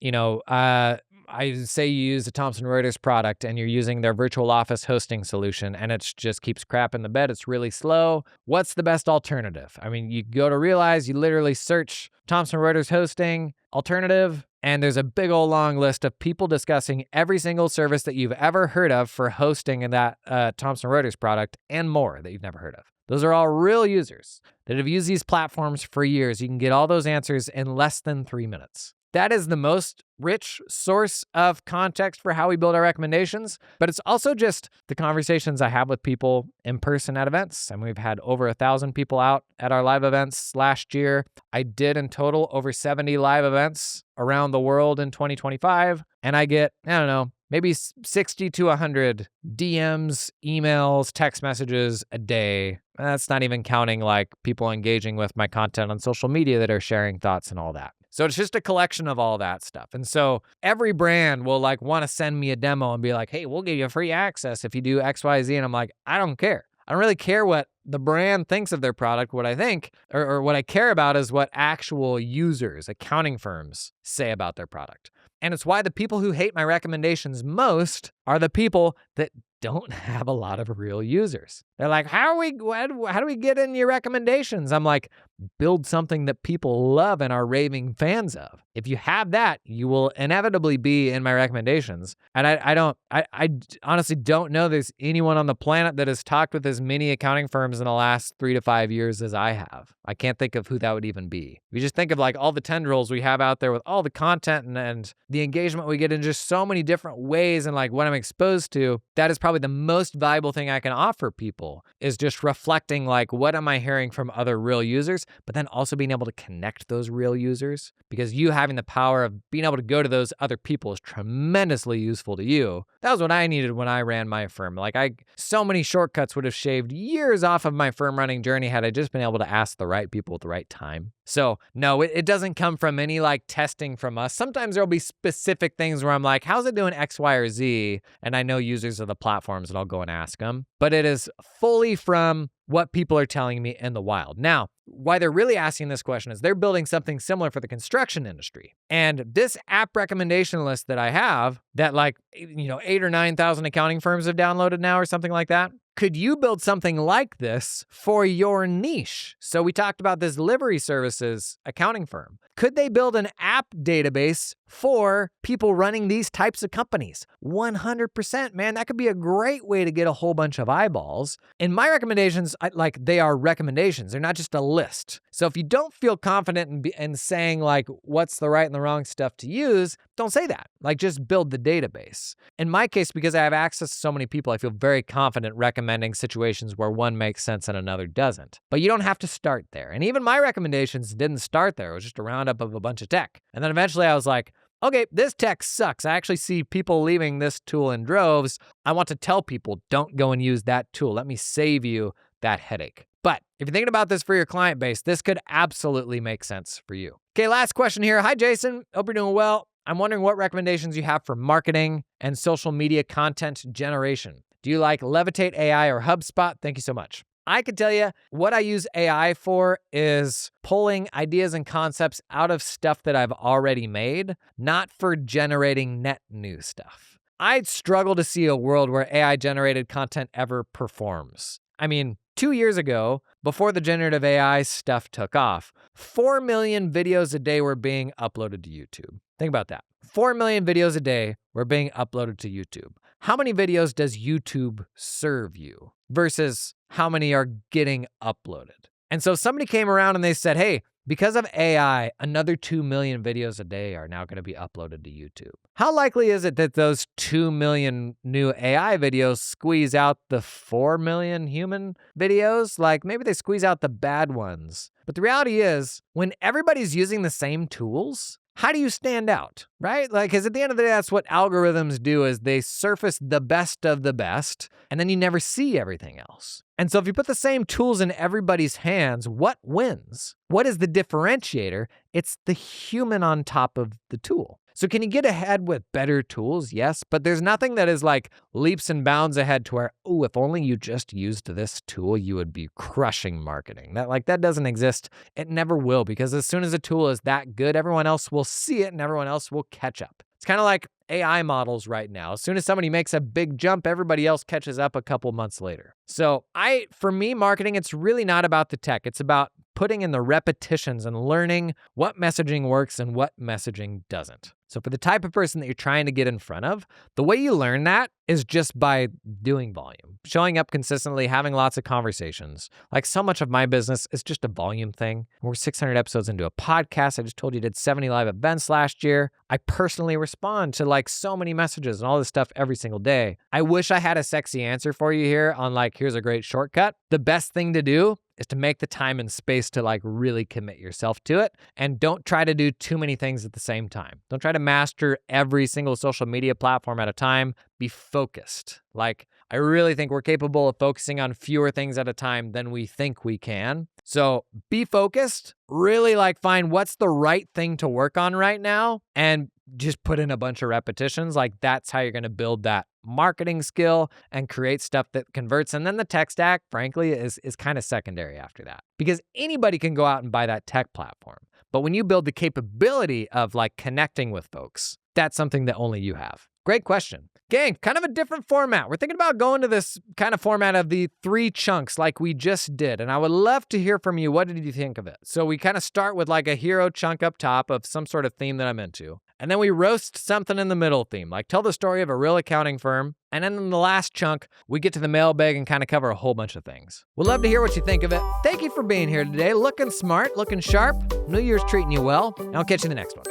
I say you use a Thomson Reuters product and you're using their virtual office hosting solution and it just keeps crap in the bed. It's really slow. What's the best alternative? You go to Realize, you literally search Thomson Reuters hosting alternative, and there's a big old long list of people discussing every single service that you've ever heard of for hosting in that Thomson Reuters product and more that you've never heard of. Those are all real users that have used these platforms for years. You can get all those answers in less than 3 minutes. That is the most rich source of context for how we build our recommendations, but it's also just the conversations I have with people in person at events. We've had over 1,000 people out at our live events last year. I did in total over 70 live events around the world in 2025, and I get, maybe 60 to 100 DMs, emails, text messages a day. That's not even counting like people engaging with my content on social media that are sharing thoughts and all that. So it's just a collection of all that stuff. And so every brand will want to send me a demo and be like, hey, we'll give you free access if you do X, Y, Z. And I'm like, I don't care. I don't really care what the brand thinks of their product. What I think or what I care about is what actual users, accounting firms, say about their product. And it's why the people who hate my recommendations most are the people that don't have a lot of real users. They're like, how do we get in your recommendations? I'm like, build something that people love and are raving fans of. If you have that, you will inevitably be in my recommendations. And I honestly don't know there's anyone on the planet that has talked with as many accounting firms in the last 3 to 5 years as I have. I can't think of who that would even be. If you just think of all the tendrils we have out there with all the content and the engagement we get in just so many different ways and what I'm exposed to, that is probably the most valuable thing I can offer people, is just reflecting what am I hearing from other real users, but then also being able to connect those real users, because you having the power of being able to go to those other people is tremendously useful to you. That was what I needed when I ran my firm. So many shortcuts would have shaved years off of my firm running journey had I just been able to ask the right people at the right time. So no, it doesn't come from any testing from us. Sometimes there'll be specific things where I'm like, how's it doing X, Y, or Z? And I know users of the platforms and I'll go and ask them. But it is fully from what people are telling me in the wild. Now, why they're really asking this question is they're building something similar for the construction industry. And this app recommendation list that I have that 8 or 9,000 accounting firms have downloaded now or something like that, could you build something like this for your niche? So we talked about this livery services accounting firm. Could they build an app database for people running these types of companies? 100%, man. That could be a great way to get a whole bunch of eyeballs. In my recommendations, they are recommendations. They're not just a list. So if you don't feel confident in saying what's the right and the wrong stuff to use, don't say that. Just build the database. In my case, because I have access to so many people, I feel very confident recommending situations where one makes sense and another doesn't. But you don't have to start there. And even my recommendations didn't start there. It was just a roundup of a bunch of tech. And then eventually I was like, okay, this tech sucks. I actually see people leaving this tool in droves. I want to tell people, don't go and use that tool. Let me save you that headache. But if you're thinking about this for your client base, this could absolutely make sense for you. Okay, last question here. Hi, Jason. Hope you're doing well. I'm wondering what recommendations you have for marketing and social media content generation. Do you like Levitate AI or HubSpot? Thank you so much. I can tell you what I use AI for is pulling ideas and concepts out of stuff that I've already made, not for generating net new stuff. I'd struggle to see a world where AI-generated content ever performs. 2 years ago, before the generative AI stuff took off, 4 million videos a day were being uploaded to YouTube. Think about that. 4 million videos a day were being uploaded to YouTube. How many videos does YouTube serve you versus how many are getting uploaded? And so somebody came around and they said, hey, because of AI, another 2 million videos a day are now going to be uploaded to YouTube. How likely is it that those 2 million new AI videos squeeze out the 4 million human videos? Like maybe they squeeze out the bad ones. But the reality is, when everybody's using the same tools, how do you stand out, right? Like, because at the end of the day, that's what algorithms do is they surface the best of the best, and then you never see everything else. And so if you put the same tools in everybody's hands, what wins? What is the differentiator? It's the human on top of the tool. So can you get ahead with better tools? Yes, but there's nothing that is like leaps and bounds ahead to where, oh, if only you just used this tool, you would be crushing marketing. That doesn't exist. It never will, because as soon as a tool is that good, everyone else will see it and everyone else will catch up. It's kind of like AI models right now. As soon as somebody makes a big jump, everybody else catches up a couple months later. So for me, marketing, it's really not about the tech. It's about putting in the repetitions and learning what messaging works and what messaging doesn't. So for the type of person that you're trying to get in front of, the way you learn that is just by doing volume, showing up consistently, having lots of conversations. Like so much of my business is just a volume thing. We're 600 episodes into a podcast. I just told you I did 70 live events last year. I personally respond to like so many messages and all this stuff every single day. I wish I had a sexy answer for you here on like, here's a great shortcut. The best thing to do is to make the time and space to like really commit yourself to it. And don't try to do too many things at the same time. Don't try to master every single social media platform at a time. Be focused. Like, I really think we're capable of focusing on fewer things at a time than we think we can. So be focused, really like find what's the right thing to work on right now and just put in a bunch of repetitions. Like that's how you're going to build that marketing skill and create stuff that converts. And then the tech stack, frankly, is kind of secondary after that, because anybody can go out and buy that tech platform. But when you build the capability of like connecting with folks, that's something that only you have. Great question. Gang, kind of a different format. We're thinking about going to this kind of format of the 3 chunks like we just did. And I would love to hear from you. What did you think of it? So we kind of start with like a hero chunk up top of some sort of theme that I'm into. And then we roast something in the middle theme, like tell the story of a real accounting firm. And then in the last chunk, we get to the mailbag and kind of cover a whole bunch of things. We'd love to hear what you think of it. Thank you for being here today. Looking smart, looking sharp. New Year's treating you well. And I'll catch you in the next one.